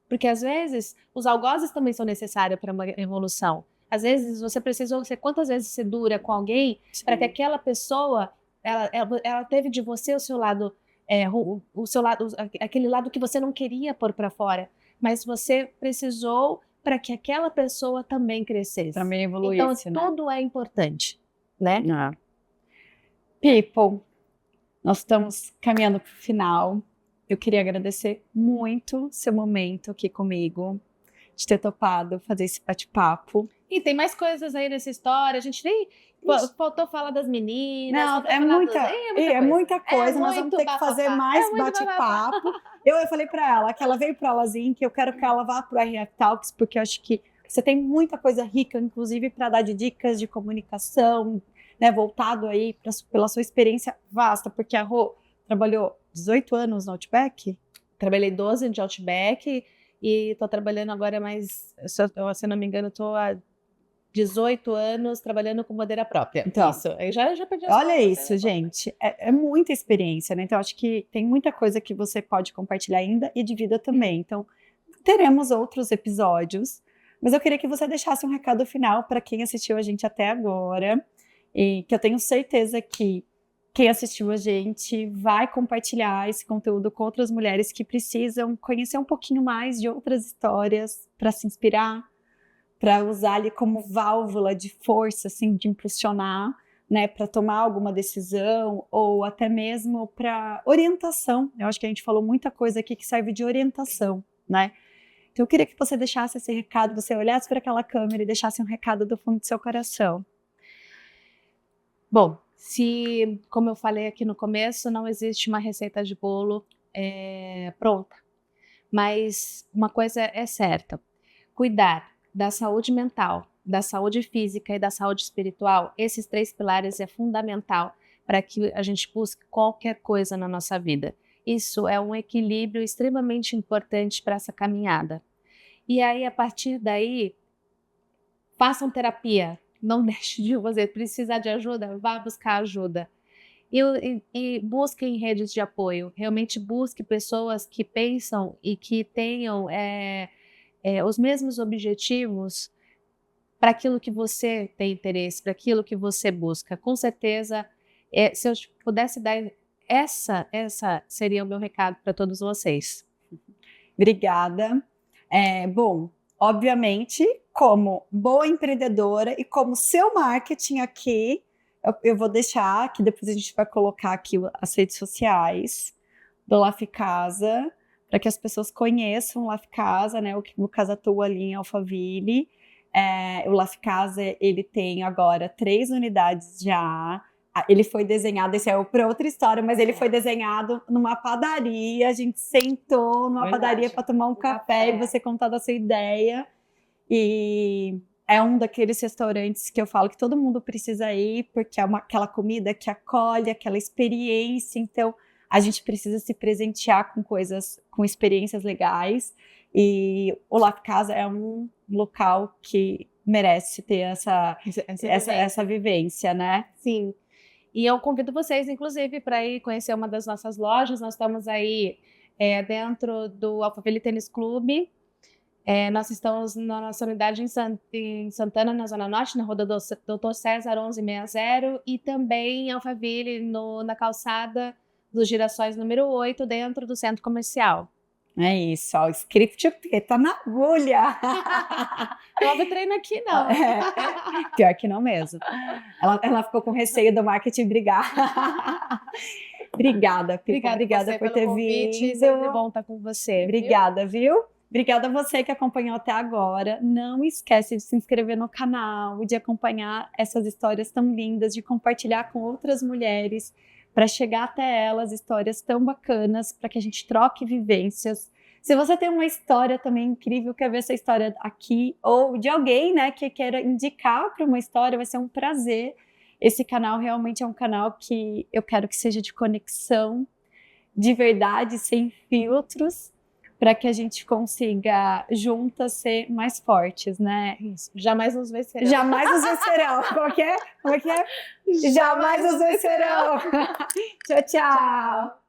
porque às vezes os algozes também são necessários para uma evolução. Às vezes você precisou ser quantas vezes você dura com alguém para que aquela pessoa ela teve de você o seu lado o seu lado, aquele lado que você não queria pôr para fora, mas você precisou para que aquela pessoa também crescesse. Também evoluísse, então, tudo é importante, né? People, nós estamos caminhando para o final. Eu queria agradecer muito seu momento aqui comigo, de ter topado fazer esse bate-papo. E tem mais coisas aí nessa história, a gente nem faltou falar das meninas. Não, é muita coisa, nós vamos ter que fazer mais bate-papo. Eu falei para ela que ela veio para a Zinc, que eu quero que ela vá para o RF Talks, porque eu acho que você tem muita coisa rica, inclusive para dar de dicas de comunicação, né, voltado aí pela sua experiência vasta, porque a Rô trabalhou 18 anos no Outback? Trabalhei 12 de Outback e estou trabalhando agora se não me engano, estou há 18 anos trabalhando com bandeira própria. Então, isso, eu já perdi as olha contas, isso, gente. É muita experiência, né? Então, acho que tem muita coisa que você pode compartilhar ainda e de vida também. Então, teremos outros episódios, mas eu queria que você deixasse um recado final para quem assistiu a gente até agora e que eu tenho certeza que quem assistiu a gente vai compartilhar esse conteúdo com outras mulheres que precisam conhecer um pouquinho mais de outras histórias para se inspirar, para usar ali como válvula de força, assim, de impulsionar, né, para tomar alguma decisão ou até mesmo para orientação. Eu acho que a gente falou muita coisa aqui que serve de orientação, né? Então eu queria que você deixasse esse recado, você olhasse para aquela câmera e deixasse um recado do fundo do seu coração. Bom, como eu falei aqui no começo, não existe uma receita de bolo pronta, mas uma coisa é certa, cuidar da saúde mental, da saúde física e da saúde espiritual, esses 3 pilares é fundamental para que a gente busque qualquer coisa na nossa vida. Isso é um equilíbrio extremamente importante para essa caminhada. E aí, a partir daí, façam terapia, não deixe de fazer, precisar de ajuda, vá buscar ajuda. E busquem redes de apoio, realmente busque pessoas que pensam e que tenham os mesmos objetivos para aquilo que você tem interesse, para aquilo que você busca. Com certeza, se eu pudesse dar essa seria o meu recado para todos vocês. Obrigada. Bom, obviamente, como boa empreendedora e como seu marketing aqui, eu vou deixar que depois a gente vai colocar aqui as redes sociais do Laficasa, para que as pessoas conheçam o Laficasa, né? O que o Casa atua ali em Alphaville. O Laficasa, ele tem agora 3 unidades já. Ele foi desenhado, esse é para outra história, mas ele foi desenhado numa padaria. A gente sentou numa padaria para tomar um café e você contar da sua ideia. E é um daqueles restaurantes que eu falo que todo mundo precisa ir, porque é aquela comida que acolhe, aquela experiência. Então, a gente precisa se presentear com coisas, com experiências legais. E o Laficasa é um local que merece ter essa vivência, né? Sim. E eu convido vocês, inclusive, para ir conhecer uma das nossas lojas. Nós estamos aí dentro do Alphaville Tênis Clube. Nós estamos na nossa unidade em Santana, na Zona Norte, na rua do Dr. César 1160, e também em Alphaville, na calçada dos Girassóis número 8, dentro do centro comercial. É isso, ó, o script tá na agulha. Não treino aqui, não. Pior que não mesmo. Ela ficou com receio do marketing brigar. Obrigada, Pipo. Obrigada por ter vindo. Sempre bom estar com você. Obrigada, viu? Obrigada a você que acompanhou até agora. Não esquece de se inscrever no canal, de acompanhar essas histórias tão lindas, de compartilhar com outras mulheres, para chegar até elas, histórias tão bacanas, para que a gente troque vivências. Se você tem uma história também incrível, quer ver essa história aqui, ou de alguém, né, que queira indicar para uma história, vai ser um prazer. Esse canal realmente é um canal que eu quero que seja de conexão, de verdade, sem filtros, para que a gente consiga juntas ser mais fortes, né? Isso. Jamais nos vencerão. Jamais nos vencerão. Como é que é? Jamais nos vencerão. Tchau, tchau.